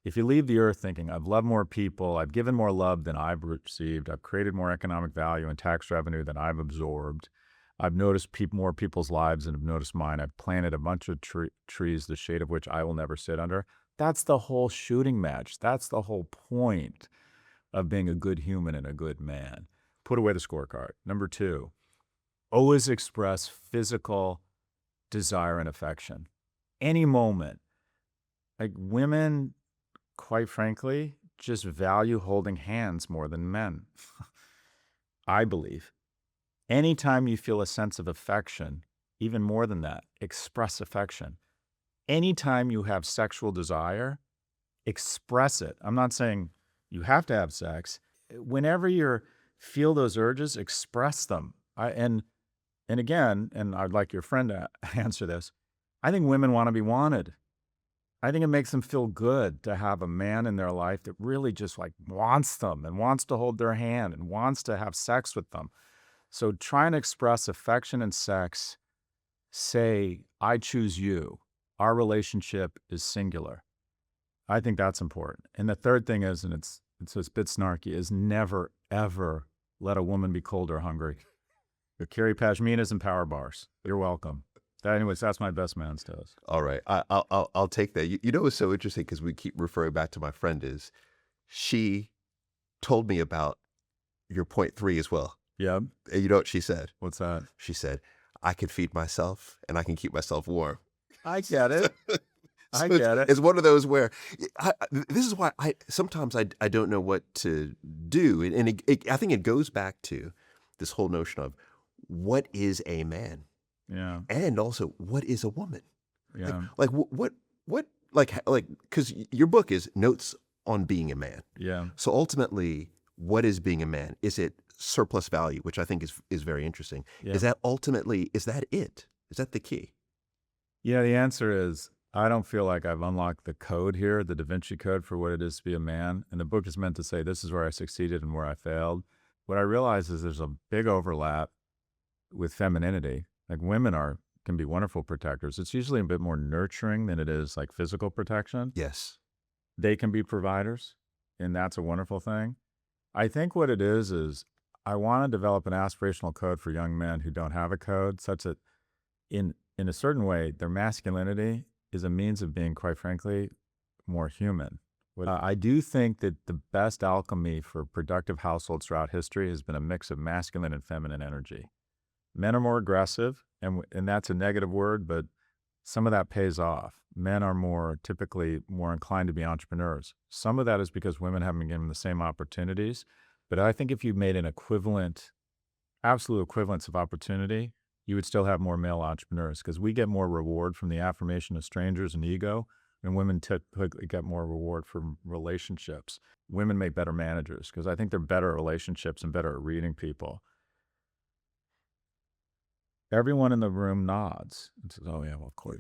A: If you leave the earth thinking, I've loved more people, I've given more love than I've received, I've created more economic value and tax revenue than I've absorbed, I've noticed more people's lives than have noticed mine, I've planted a bunch of trees, the shade of which I will never sit under. That's the whole shooting match. That's the whole point of being a good human and a good man. Put away the scorecard. Number 2, always express physical desire and affection. Any moment. Like women, quite frankly, just value holding hands more than men. I believe. Anytime you feel a sense of affection, even more than that, express affection. Anytime you have sexual desire, express it. I'm not saying you have to have sex. Whenever you feel those urges, express them. And again, and I'd like your friend to answer this, I think women want to be wanted. I think it makes them feel good to have a man in their life that really just like wants them and wants to hold their hand and wants to have sex with them. So try and express affection and sex. Say, I choose you. Our relationship is singular. I think that's important. And the third thing is, and it's a bit snarky, is never, ever let a woman be cold or hungry. Or carry pashminas and power bars. You're welcome. Anyways, that's my best man's toast.
B: All right. I'll take that. You know what's so interesting, because we keep referring back to my friend, is she told me about your point 3 as well.
A: Yeah.
B: And you know what she said?
A: What's that?
B: She said, I can feed myself and I can keep myself warm.
A: I get it.
B: So
A: I get it.
B: It's one of those where this is why sometimes I don't know what to do. And I think it goes back to this whole notion of what is a man?
A: Yeah.
B: And also, what is a woman?
A: Yeah.
B: Like because your book is Notes on Being a Man.
A: Yeah.
B: So ultimately, what is being a man? Is it surplus value, which I think is very interesting?
A: Yeah.
B: Is that it? Is that the key?
A: Yeah, the answer is I don't feel like I've unlocked the code here, the Da Vinci Code for what it is to be a man. And the book is meant to say this is where I succeeded and where I failed. What I realize is there's a big overlap with femininity. Like women can be wonderful protectors. It's usually a bit more nurturing than it is like physical protection.
B: Yes.
A: They can be providers, and that's a wonderful thing. I think what it is I want to develop an aspirational code for young men who don't have a code, such that in a certain way, their masculinity is a means of being, quite frankly, more human. I do think that the best alchemy for productive households throughout history has been a mix of masculine and feminine energy. Men are more aggressive, and that's a negative word, but some of that pays off. Men are typically more inclined to be entrepreneurs. Some of that is because women haven't been given the same opportunities. But I think if you made an absolute equivalence of opportunity, you would still have more male entrepreneurs, because we get more reward from the affirmation of strangers and ego, and women typically get more reward from relationships. Women make better managers because I think they're better at relationships and better at reading people. Everyone in the room nods and says, oh yeah, well, of course,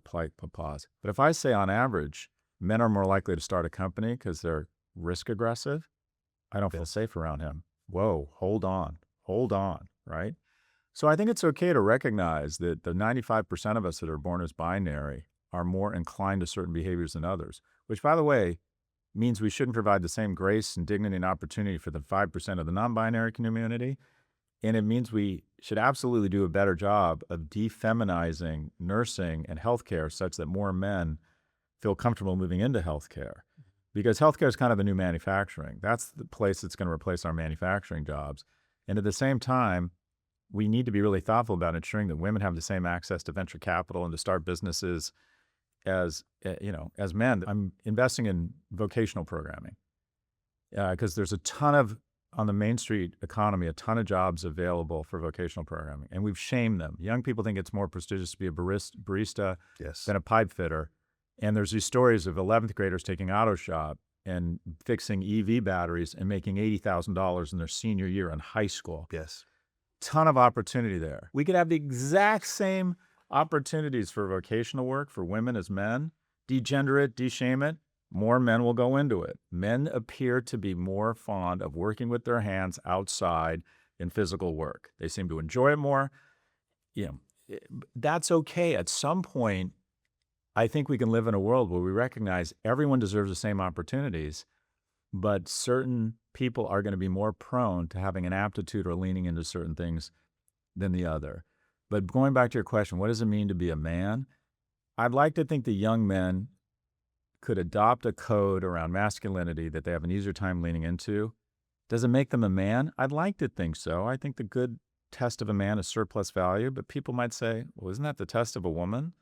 A: polite applause. But if I say on average, men are more likely to start a company because they're risk aggressive, I don't feel safe around him. Whoa, hold on, right? So I think it's okay to recognize that the 95% of us that are born as binary are more inclined to certain behaviors than others, which, by the way, means we shouldn't provide the same grace and dignity and opportunity for the 5% of the non-binary community. And it means we should absolutely do a better job of defeminizing nursing and healthcare such that more men feel comfortable moving into healthcare. Because healthcare is kind of the new manufacturing. That's the place that's going to replace our manufacturing jobs. And at the same time, we need to be really thoughtful about ensuring that women have the same access to venture capital and to start businesses as men. I'm investing in vocational programming because there's a ton of on the Main Street economy a ton of jobs available for vocational programming, and we've shamed them. Young people think it's more prestigious to be a barista
B: Yes.
A: than a pipe fitter. And there's these stories of 11th graders taking auto shop and fixing EV batteries and making $80,000 in their senior year in high school.
B: Yes.
A: Ton of opportunity there. We could have the exact same opportunities for vocational work for women as men. Degender it, deshame it, more men will go into it. Men appear to be more fond of working with their hands outside in physical work. They seem to enjoy it more. That's okay. At some point, I think we can live in a world where we recognize everyone deserves the same opportunities, but certain people are going to be more prone to having an aptitude or leaning into certain things than the other. But going back to your question, what does it mean to be a man? I'd like to think the young men could adopt a code around masculinity that they have an easier time leaning into. Does it make them a man? I'd like to think so. I think the good test of a man is surplus value, but people might say, well, isn't that the test of a woman?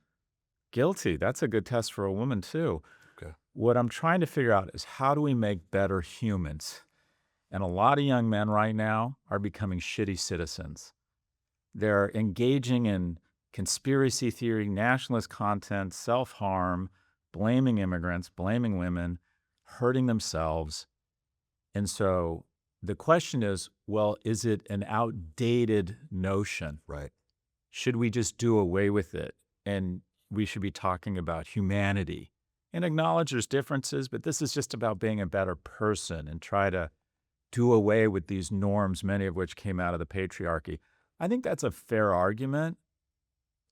A: Guilty. That's a good test for a woman too.
B: Okay.
A: What I'm trying to figure out is how do we make better humans? And a lot of young men right now are becoming shitty citizens. They're engaging in conspiracy theory, nationalist content, self-harm, blaming immigrants, blaming women, hurting themselves. And so the question is, well, is it an outdated notion?
B: Right.
A: Should we just do away with it? And we should be talking about humanity and acknowledge there's differences, but this is just about being a better person and try to do away with these norms, many of which came out of the patriarchy. I think that's a fair argument.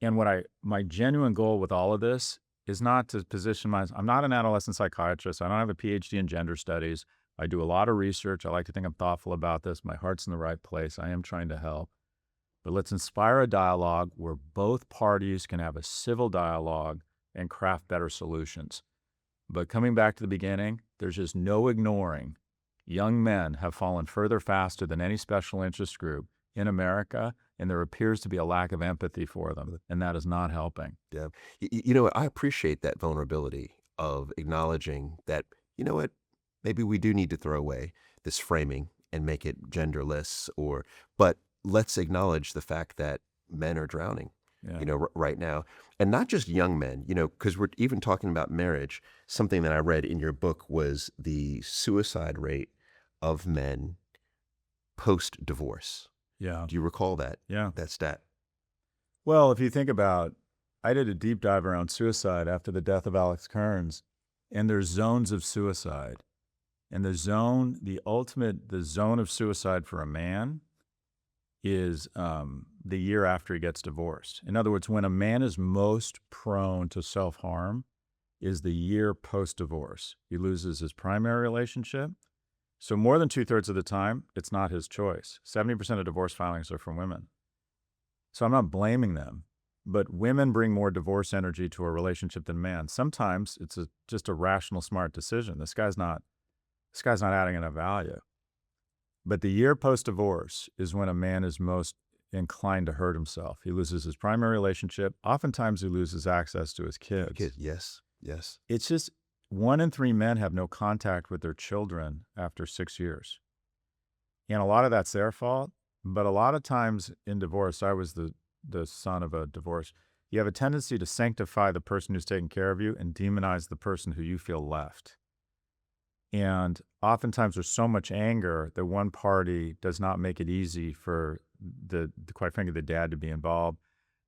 A: And my genuine goal with all of this is not to position myself. I'm not an adolescent psychiatrist. I don't have a PhD in gender studies. I do a lot of research. I like to think I'm thoughtful about this. My heart's in the right place. I am trying to help. But let's inspire a dialogue where both parties can have a civil dialogue and craft better solutions. But coming back to the beginning, there's just no ignoring. Young men have fallen further faster than any special interest group in America, and there appears to be a lack of empathy for them, and that is not helping.
B: Yeah. You know what? I appreciate that vulnerability of acknowledging that, you know what, maybe we do need to throw away this framing and make it genderless, but let's acknowledge the fact that men are drowning, right now. And not just young men, because we're even talking about marriage. Something that I read in your book was the suicide rate of men post-divorce.
A: Yeah.
B: Do you recall that?
A: Yeah.
B: That stat?
A: Well, if you think about, I did a deep dive around suicide after the death of Alex Kearns, and there's zones of suicide. And the zone of suicide for a man is the year after he gets divorced. In other words, when a man is most prone to self-harm is the year post-divorce. He loses his primary relationship. So more than 2/3 of the time, it's not his choice. 70% of divorce filings are from women. So I'm not blaming them, but women bring more divorce energy to a relationship than men. Sometimes it's just a rational, smart decision. This guy's not adding enough value. But the year post-divorce is when a man is most inclined to hurt himself. He loses his primary relationship. Oftentimes he loses access to his kids.
B: Yes.
A: It's just 1 in 3 men have no contact with their children after 6 years. And a lot of that's their fault. But a lot of times in divorce, I was the son of a divorce. You have a tendency to sanctify the person who's taking care of you and demonize the person who you feel left. And oftentimes there's so much anger that one party does not make it easy for quite frankly, the dad to be involved.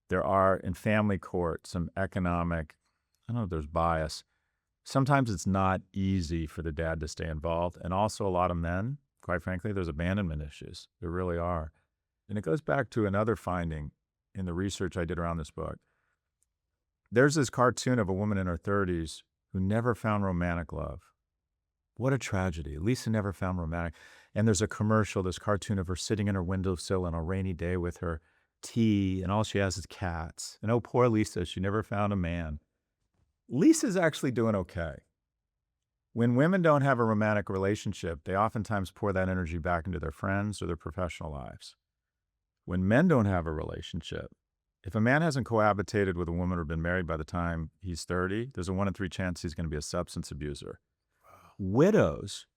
A: There are in family court some economic, I don't know if there's bias. Sometimes it's not easy for the dad to stay involved. And also a lot of men, quite frankly, there's abandonment issues. There really are. And it goes back to another finding in the research I did around this book. There's this cartoon of a woman in her 30s who never found romantic love. What a tragedy. Lisa never found romantic. And there's a commercial, this cartoon of her sitting in her windowsill on a rainy day with her tea, and all she has is cats. And oh, poor Lisa, she never found a man. Lisa's actually doing okay. When women don't have a romantic relationship, they oftentimes pour that energy back into their friends or their professional lives. When men don't have a relationship, if a man hasn't cohabitated with a woman or been married by the time he's 30, there's a 1 in 3 chance he's going to be a substance abuser. Widows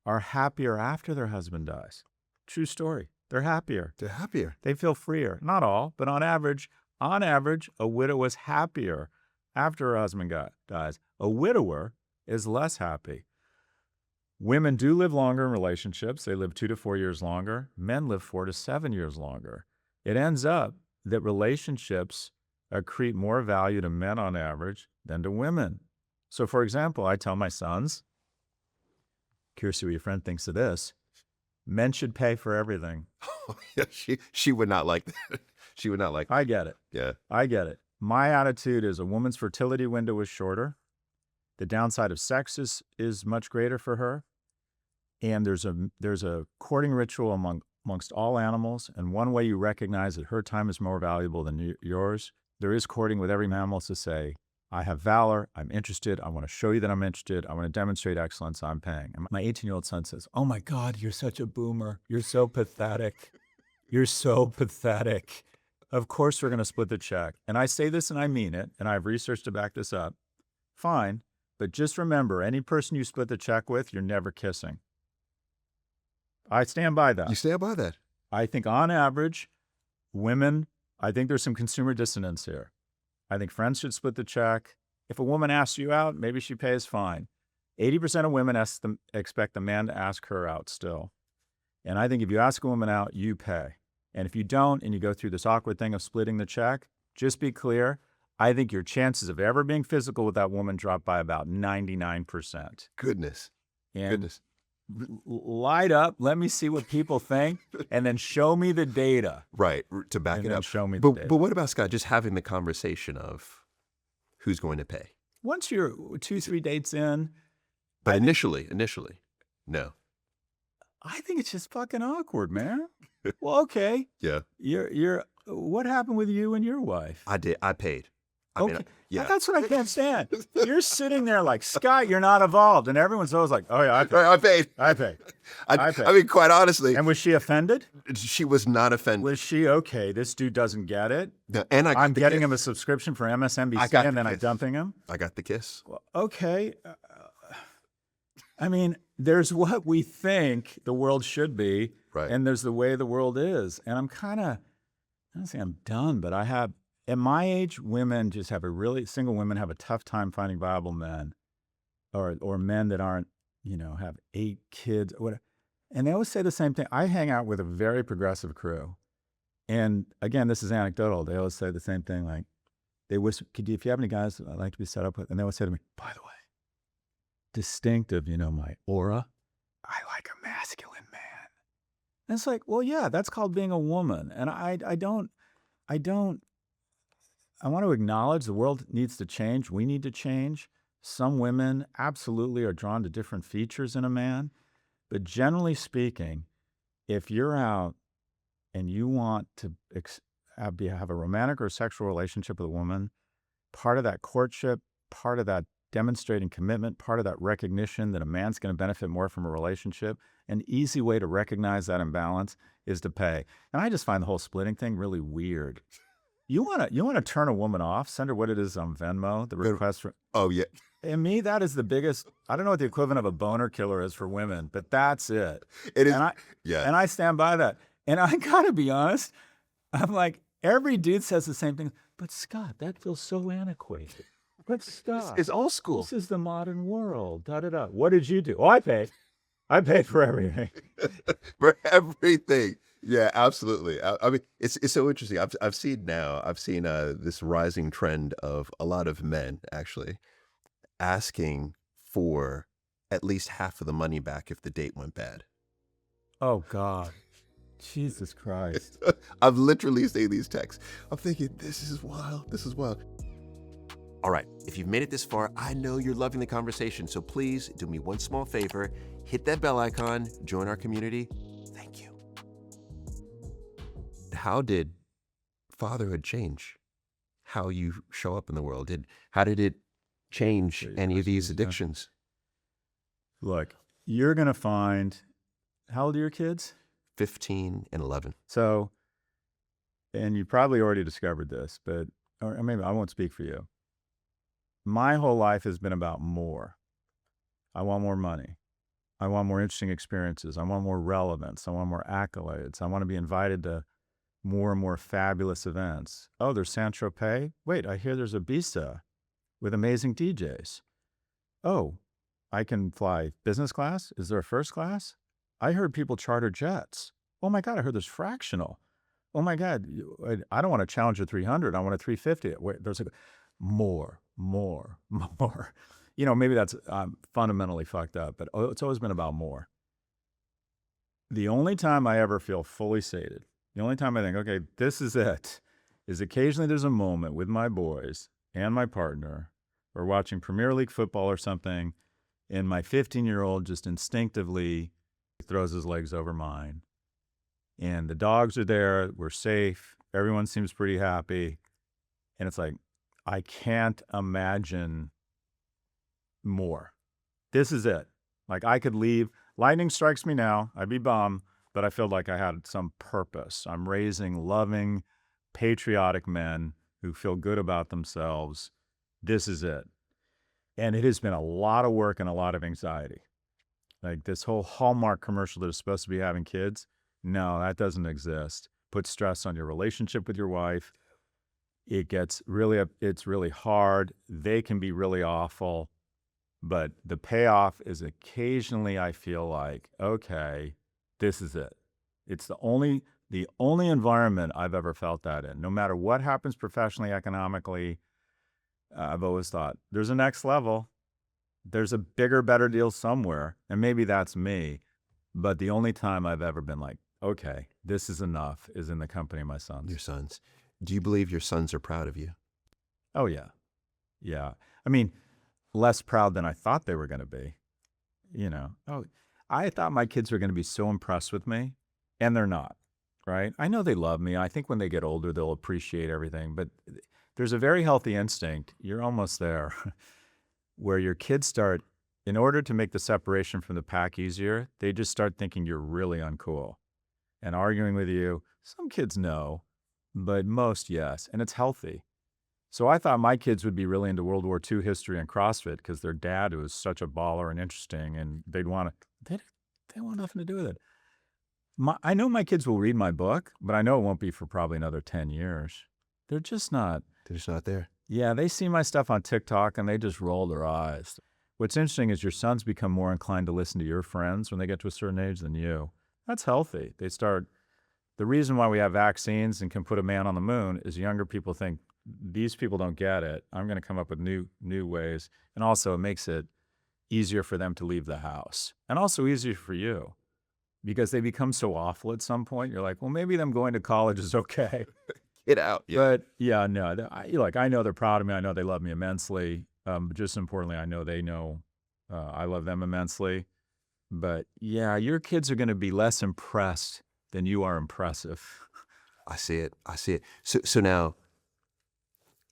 A: are happier after their husband dies. True story. They're happier.
B: They're happier.
A: They feel freer. Not all, but on average, a widow is happier after her husband dies. A widower is less happy. Women do live longer in relationships. They live 2 to 4 years longer. Men live 4 to 7 years longer. It ends up that relationships accrete more value to men on average than to women. So, for example, I tell my sons, curious what your friend thinks of this, men should pay for everything.
B: Yeah, she would not like that. She would not like that.
A: I get it.
B: Yeah.
A: I get it. My attitude is a woman's fertility window is shorter. The downside of sex is much greater for her. And there's a courting ritual amongst all animals. And one way you recognize that her time is more valuable than yours, there is courting with every mammal to say, I have valor, I'm interested, I want to show you that I'm interested, I want to demonstrate excellence, I'm paying. And my 18-year-old son says, oh my God, you're such a boomer. You're so pathetic. You're so pathetic. Of course we're going to split the check. And I say this and I mean it, and I have research to back this up. Fine, but just remember, any person you split the check with, you're never kissing. I stand by that.
B: You stand by that?
A: I think on average, women, I think there's some consumer dissonance here. I think friends should split the check. If a woman asks you out, maybe she pays fine. 80% of women expect the man to ask her out still. And I think if you ask a woman out, you pay. And if you don't, and you go through this awkward thing of splitting the check, just be clear, I think your chances of ever being physical with that woman drop by about 99%.
B: Goodness.
A: And
B: Goodness.
A: light up, let me see what people think, and then show me the data.
B: Right, to back
A: And
B: it
A: then
B: up.
A: show me the data.
B: But what about, Scott, just having the conversation of who's going to pay?
A: Once you're 2-3 dates in,
B: But initially, no.
A: I think it's just fucking awkward, man. Well, okay.
B: Yeah.
A: You're what happened with you and your wife?
B: I did. I paid.
A: Okay.
B: Yeah.
A: That's what I can't stand. You're sitting there like, Scott, you're not involved. And everyone's always like, oh, yeah, I paid.
B: I paid.
A: I paid. I paid.
B: I mean, quite honestly,
A: And was she offended?
B: she was not offended.
A: Was she, okay, this dude doesn't get it?
B: No, and
A: I'm getting him a subscription for MSNBC and then I'm dumping him?
B: I got the kiss.
A: Well, okay. I mean, there's what we think the world should be,
B: Right.
A: and there's the way the world is. And I'm kind of, I don't say I'm done, but at my age, women just single women have a tough time finding viable men or men that aren't, have 8 kids or whatever. And they always say the same thing. I hang out with a very progressive crew. And again, this is anecdotal. They always say the same thing. Like, they wish, if you have any guys that I'd like to be set up with, and they always say to me, by the way, distinctive, my aura, I like a masculine man. And it's like, well, yeah, that's called being a woman. And I want to acknowledge the world needs to change. We need to change. Some women absolutely are drawn to different features in a man. But generally speaking, if you're out and you want to have a romantic or sexual relationship with a woman, part of that courtship, part of that demonstrating commitment, part of that recognition that a man's going to benefit more from a relationship, an easy way to recognize that imbalance is to pay. And I just find the whole splitting thing really weird. You want to turn a woman off, send her what it is on Venmo, the request for.
B: Oh, yeah.
A: And me, that is the biggest, I don't know what the equivalent of a boner killer is for women, but that's it.
B: It is.
A: And I stand by that. And I got to be honest, I'm like, every dude says the same thing, but Scott, that feels so antiquated. But stop.
B: It's old school.
A: This is the modern world. Da-da-da. What did you do? Oh, I paid. I paid for everything.
B: For everything. Yeah, absolutely. I mean, it's so interesting. I've seen this rising trend of a lot of men actually asking for at least half of the money back if the date went bad.
A: Oh God, Jesus Christ!
B: I've literally seen these texts. I'm thinking, this is wild. This is wild. All right, if you've made it this far, I know you're loving the conversation. So please do me one small favor: hit that bell icon, join our community. Thank you. How did fatherhood change how you show up in the world? How did it change any of these addictions?
A: Look, you're going to find, how old are your kids?
B: 15 and 11.
A: So, and you probably already discovered this, but, or maybe I won't speak for you. My whole life has been about more. I want more money. I want more interesting experiences. I want more relevance. I want more accolades. I want to be invited to more and more fabulous events. Oh, there's Saint-Tropez? Wait, I hear there's Ibiza with amazing DJs. Oh, I can fly business class? Is there a first class? I heard people charter jets. Oh my God, I heard there's fractional. Oh my God, I don't want a Challenger 300. I want a 350. Wait, there's more. You know, maybe that's fundamentally fucked up, but it's always been about more. The only time I ever feel fully sated, the only time I think, okay, this is it, is occasionally there's a moment with my boys and my partner. We're watching Premier League football or something, and my 15-year-old just instinctively throws his legs over mine. And the dogs are there. We're safe. Everyone seems pretty happy. And it's like, I can't imagine more. This is it. Like, I could leave. Lightning strikes me now. I'd be bummed, but I feel like I had some purpose. I'm raising loving, patriotic men who feel good about themselves. This is it. And it has been a lot of work and a lot of anxiety. Like this whole Hallmark commercial that is supposed to be having kids, no, that doesn't exist. Put stress on your relationship with your wife. It's really hard. They can be really awful. But the payoff is occasionally I feel like, okay, this is it. It's the only environment I've ever felt that in. No matter what happens professionally, economically, I've always thought there's a next level. There's a bigger, better deal somewhere. And maybe that's me. But the only time I've ever been like, okay, this is enough is in the company of my sons.
B: Your sons. Do you believe your sons are proud of you?
A: Oh, yeah. Yeah. I mean, less proud than I thought they were going to be. You know, I thought my kids were going to be so impressed with me, and they're not, right? I know they love me. I think when they get older, they'll appreciate everything. But there's a very healthy instinct. You're almost there. Where your kids start, in order to make the separation from the pack easier, they just start thinking you're really uncool and arguing with you. Some kids know, but most, yes. And it's healthy. So I thought my kids would be really into World War II history and CrossFit because their dad was such a baller and interesting, and they want nothing to do with it. I know my kids will read my book, but I know it won't be for probably another 10 years. They're just not.
B: They're just not there.
A: Yeah, they see my stuff on TikTok and they just roll their eyes. What's interesting is your sons become more inclined to listen to your friends when they get to a certain age than you. That's healthy. The reason why we have vaccines and can put a man on the moon is younger people think, these people don't get it. I'm going to come up with new ways. And also it makes it easier for them to leave the house. And also easier for you because they become so awful at some point. You're like, well, maybe them going to college is okay.
B: Get out. Yeah.
A: But yeah, no, I know they're proud of me. I know they love me immensely. But just importantly, I know they know I love them immensely. But yeah, your kids are going to be less impressed than you are impressive.
B: I see it. So now,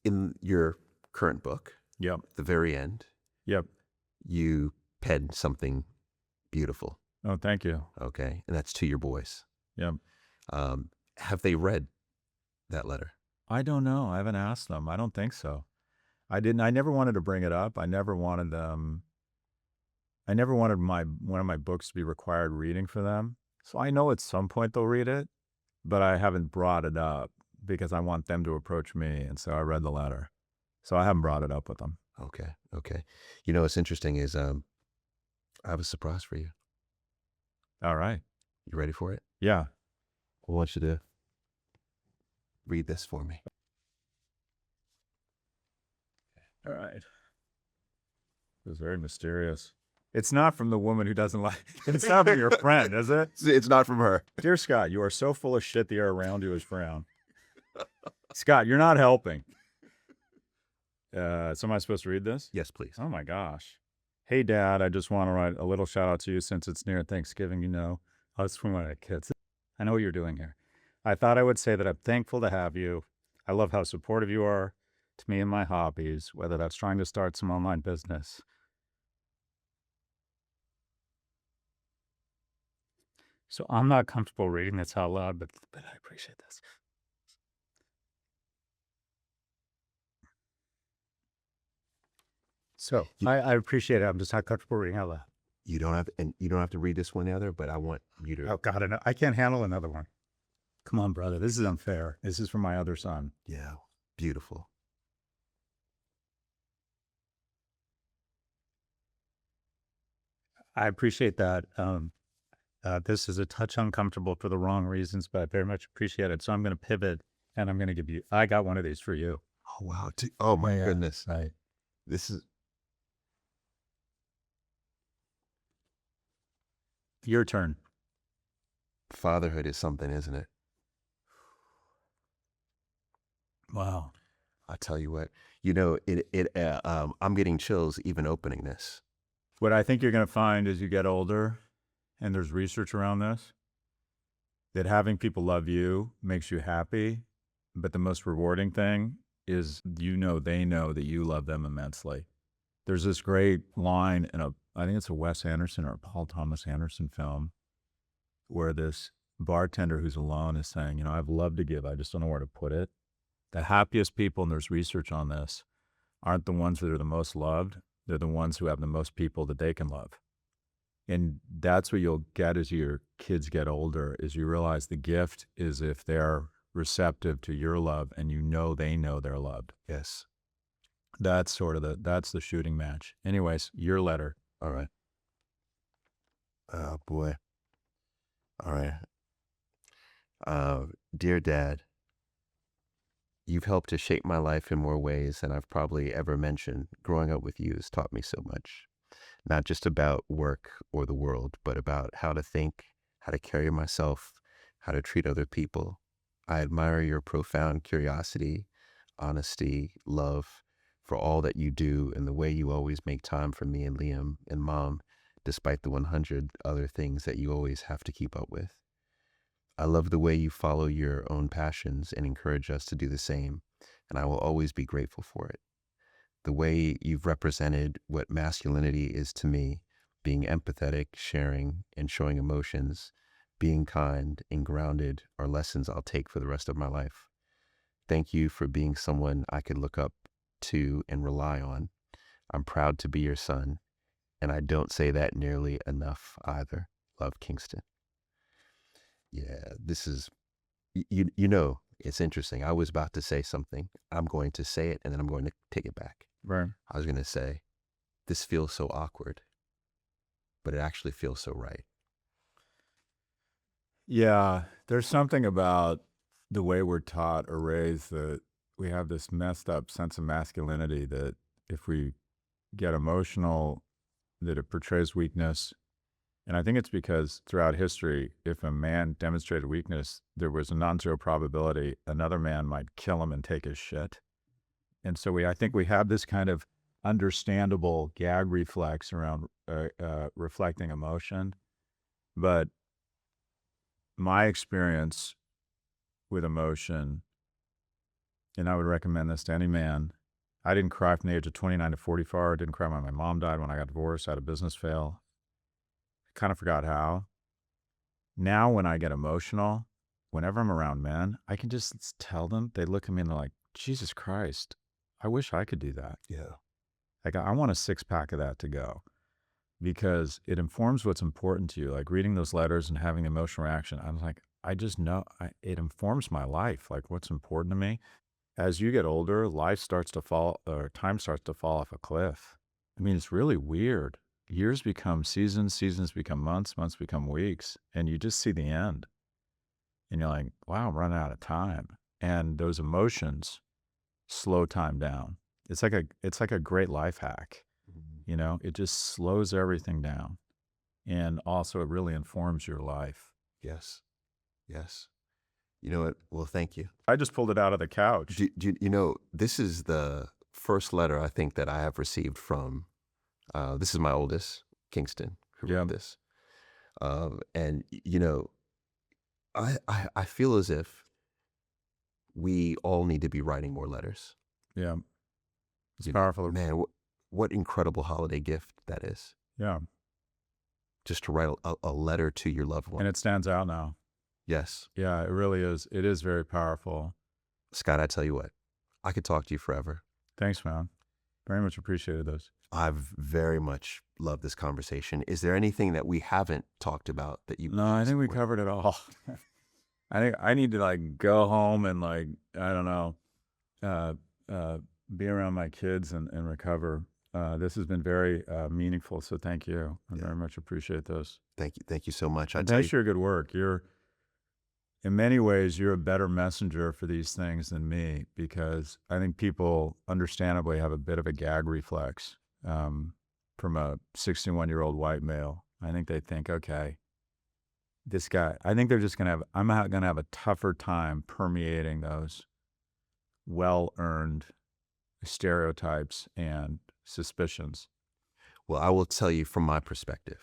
B: in your current book,
A: Yep.
B: the very end,
A: Yep.
B: you penned something beautiful.
A: Oh, thank you.
B: Okay, and that's to your boys.
A: Yep.
B: Have they read that letter?
A: I don't know. I haven't asked them. I don't think so. I never wanted to bring it up. I never wanted one of my books to be required reading for them. So I know at some point they'll read it, but I haven't brought it up because I want them to approach me. And so I read the letter. So I haven't brought it up with them.
B: Okay. You know, what's interesting is I have a surprise for you.
A: All right.
B: You ready for it?
A: Yeah.
B: I want you to read this for me.
A: All right. It was very mysterious. It's not from the woman who doesn't like, it's not from your friend, is it?
B: It's not from her.
A: Dear Scott, you are so full of shit the air around you is brown. Scott, you're not helping. So am I supposed to read this?
B: Yes, please.
A: Oh my gosh. Hey, Dad, I just want to write a little shout out to you since it's near Thanksgiving, you know. Us when I had kids. I know what you're doing here. I thought I would say that I'm thankful to have you. I love how supportive you are to me and my hobbies, whether that's trying to start some online business. So I'm not comfortable reading this out loud, but I appreciate this. So I appreciate it. I'm just not comfortable reading out loud.
B: You don't have to read this one either, but I want you to.
A: Oh, God, I can't handle another one. Come on, brother. This is unfair. This is from my other son.
B: Yeah, beautiful.
A: I appreciate that. This is a touch uncomfortable for the wrong reasons, but I very much appreciate it. So I'm going to pivot, and I'm going to give you, I got one of these for you.
B: Oh, wow. Oh, my goodness.
A: Right.
B: This is.
A: Your turn.
B: Fatherhood is something, isn't it?
A: Wow.
B: I tell you what, I'm getting chills even opening this.
A: What I think you're going to find as you get older, and there's research around this, that having people love you makes you happy. But the most rewarding thing is, they know that you love them immensely. There's this great line in I think it's a Wes Anderson or a Paul Thomas Anderson film, where this bartender who's alone is saying, I have love to give, I just don't know where to put it. The happiest people, and there's research on this, aren't the ones that are the most loved. They're the ones who have the most people that they can love. And that's what you'll get as your kids get older, is you realize the gift is if they're receptive to your love and they know they're loved.
B: Yes.
A: That's that's the shooting match. Anyways, your letter.
B: All right. Oh, boy. All right. Dear Dad, you've helped to shape my life in more ways than I've probably ever mentioned. Growing up with you has taught me so much, not just about work or the world, but about how to think, how to carry myself, how to treat other people. I admire your profound curiosity, honesty, love for all that you do, and the way you always make time for me and Liam and Mom, despite the 100 other things that you always have to keep up with. I love the way you follow your own passions and encourage us to do the same, and I will always be grateful for it. The way you've represented what masculinity is to me, being empathetic, sharing, and showing emotions, being kind and grounded, are lessons I'll take for the rest of my life. Thank you for being someone I could look up to and rely on. I'm proud to be your son, and I don't say that nearly enough either. Love, Kingston. Yeah, this is, it's interesting. I was about to say something. I'm going to say it, and then I'm going to take it back.
A: Right.
B: I was going to say, this feels so awkward, but it actually feels so right.
A: Yeah, there's something about the way we're taught or raised that we have this messed up sense of masculinity that if we get emotional, that it portrays weakness. And I think it's because throughout history, if a man demonstrated weakness, there was a non-zero probability another man might kill him and take his shit. And so I think we have this kind of understandable gag reflex around reflecting emotion. But my experience with emotion, and I would recommend this to any man, I didn't cry from the age of 29 to 44. I didn't cry when my mom died, when I got divorced, I had a business fail. I kind of forgot how. Now when I get emotional, whenever I'm around men, I can just tell them, they look at me and they're like, Jesus Christ, I wish I could do that.
B: Yeah.
A: Like, I want a 6-pack of that to go, because it informs what's important to you. Like reading those letters and having the emotional reaction, I'm like, I just know it informs my life, like what's important to me. As you get older, life starts to fall, or time starts to fall off a cliff. I mean, it's really weird. Years become seasons, seasons become months, months become weeks, and you just see the end. And you're like, wow, I'm running out of time. And those emotions slow time down. It's like a great life hack. It just slows everything down. And also it really informs your life.
B: Yes. Yes. You know what? Well, thank you.
A: I just pulled it out of the couch.
B: This is the first letter I think that I have received from, this is my oldest, Kingston, who wrote this. And, I feel as if we all need to be writing more letters.
A: Yeah. It's powerful.
B: Man, what incredible holiday gift that is.
A: Yeah.
B: Just to write a letter to your loved one.
A: And it stands out now.
B: Yes.
A: Yeah, it really is. It is very powerful.
B: Scott, I tell you what, I could talk to you forever.
A: Thanks, man. Very much appreciated those.
B: I've very much loved this conversation. Is there anything that we haven't talked about that you?
A: No, I think we covered it all. I think I need to like go home and like, I don't know, uh, be around my kids and recover. This has been very meaningful. So thank you. I very much appreciate this.
B: Thank you. Thank you so much.
A: And thanks for your good work. In many ways, you're a better messenger for these things than me, because I think people understandably have a bit of a gag reflex from a 61-year-old white male. I think they think, okay, this guy, I think they're just going to have, I'm going to have a tougher time permeating those well-earned stereotypes and suspicions.
B: Well, I will tell you from my perspective,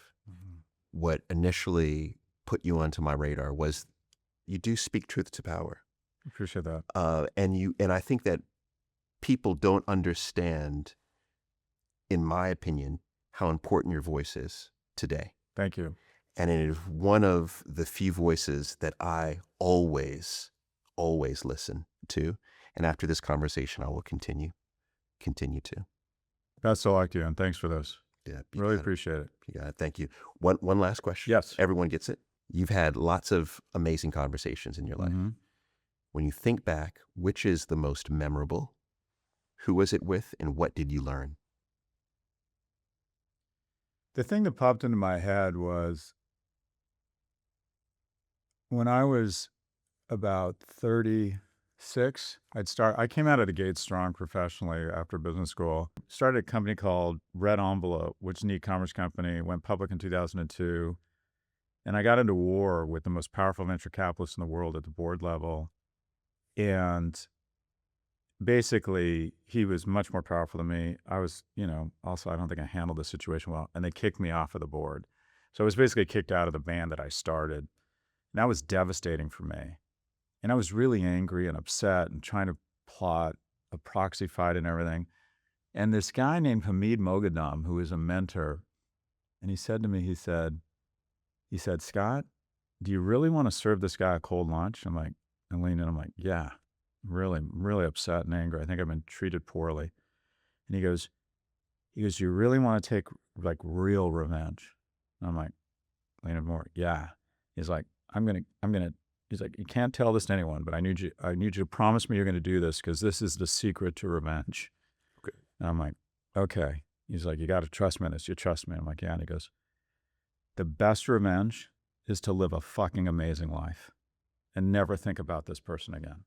B: what initially put you onto my radar was you do speak truth to power.
A: Appreciate that.
B: And I think that people don't understand, in my opinion, how important your voice is today.
A: Thank you.
B: And it is one of the few voices that I always listen to. And after this conversation, I will continue to.
A: Best of luck to you, and thanks for this.
B: Yeah,
A: really appreciate it.
B: You got it. Thank you. One last question.
A: Yes.
B: Everyone gets it. You've had lots of amazing conversations in your life. When you think back, which is the most memorable? Who was it with, and what did you learn?
A: The thing that popped into my head was when I was about 36, I came out of the gate strong professionally after business school. Started a company called Red Envelope, which is an e-commerce company, went public in 2002. And I got into war with the most powerful venture capitalists in the world at the board level. And basically, he was much more powerful than me. I was, also, I don't think I handled the situation well. And they kicked me off of the board. So I was basically kicked out of the band that I started. And that was devastating for me. And I was really angry and upset and trying to plot a proxy fight and everything. And this guy named Hamid Moghadam, who is a mentor, and he said to me, he said, Scott, do you really want to serve this guy a cold lunch? I'm like, I leaned in, I'm like, yeah, really, really upset and angry. I think I've been treated poorly. And he goes, you really want to take like real revenge? And I'm like, leaning more, yeah. He's like, he's like, you can't tell this to anyone, but I need you to promise me you're going to do this, because this is the secret to revenge.
B: Okay.
A: And I'm like, okay. He's like, you got to trust me in this. You trust me? I'm like, yeah. And he goes, the best revenge is to live a fucking amazing life and never think about this person again.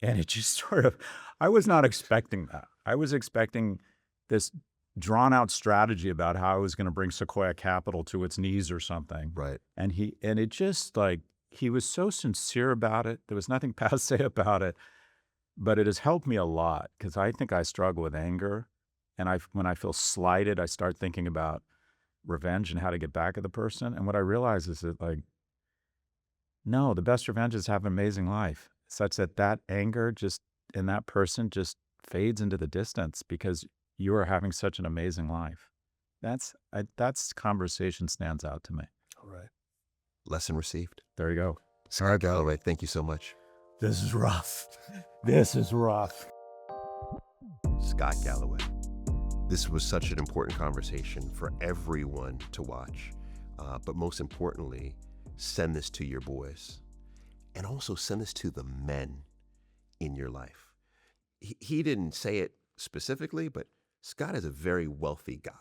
A: And it just I was not expecting that. I was expecting this drawn out strategy about how I was going to bring Sequoia Capital to its knees or something.
B: Right.
A: And it just like, he was so sincere about it. There was nothing passe about it, but it has helped me a lot, because I think I struggle with anger. And when I feel slighted, I start thinking about revenge and how to get back at the person. And what I realize is that, like, no, the best revenge is to have an amazing life, such that anger just in that person just fades into the distance because you are having such an amazing life. That's conversation stands out to me.
B: All right. Lesson received.
A: There you go.
B: Scott Galloway, thank you so much.
A: This is rough. This is rough.
B: Scott Galloway. This was such an important conversation for everyone to watch. But most importantly, send this to your boys. And also send this to the men in your life. He didn't say it specifically, but Scott is a very wealthy guy.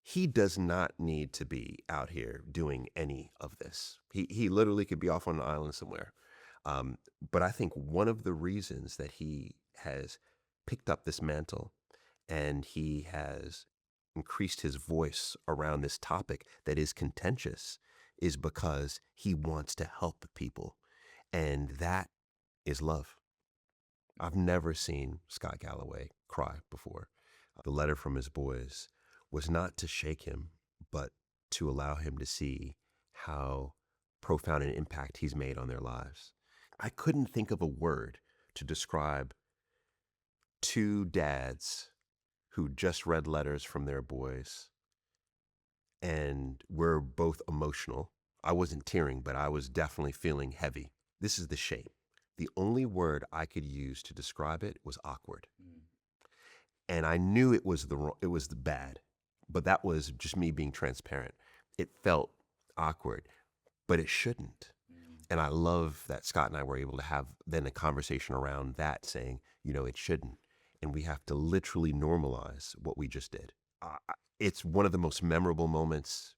B: He does not need to be out here doing any of this. He literally could be off on an island somewhere. But I think one of the reasons that he has picked up this mantle and he has increased his voice around this topic that is contentious is because he wants to help people. And that is love. I've never seen Scott Galloway cry before. The letter from his boys was not to shake him, but to allow him to see how profound an impact he's made on their lives. I couldn't think of a word to describe two dads who just read letters from their boys and were both emotional. I wasn't tearing, but I was definitely feeling heavy. This is the shape. The only word I could use to describe it was awkward. and I knew it was the bad, but that was just me being transparent. It felt awkward, but it shouldn't. And I love that Scott and I were able to have then a conversation around that, saying, it shouldn't. And we have to literally normalize what we just did. It's one of the most memorable moments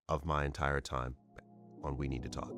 B: of my entire time on We Need to Talk.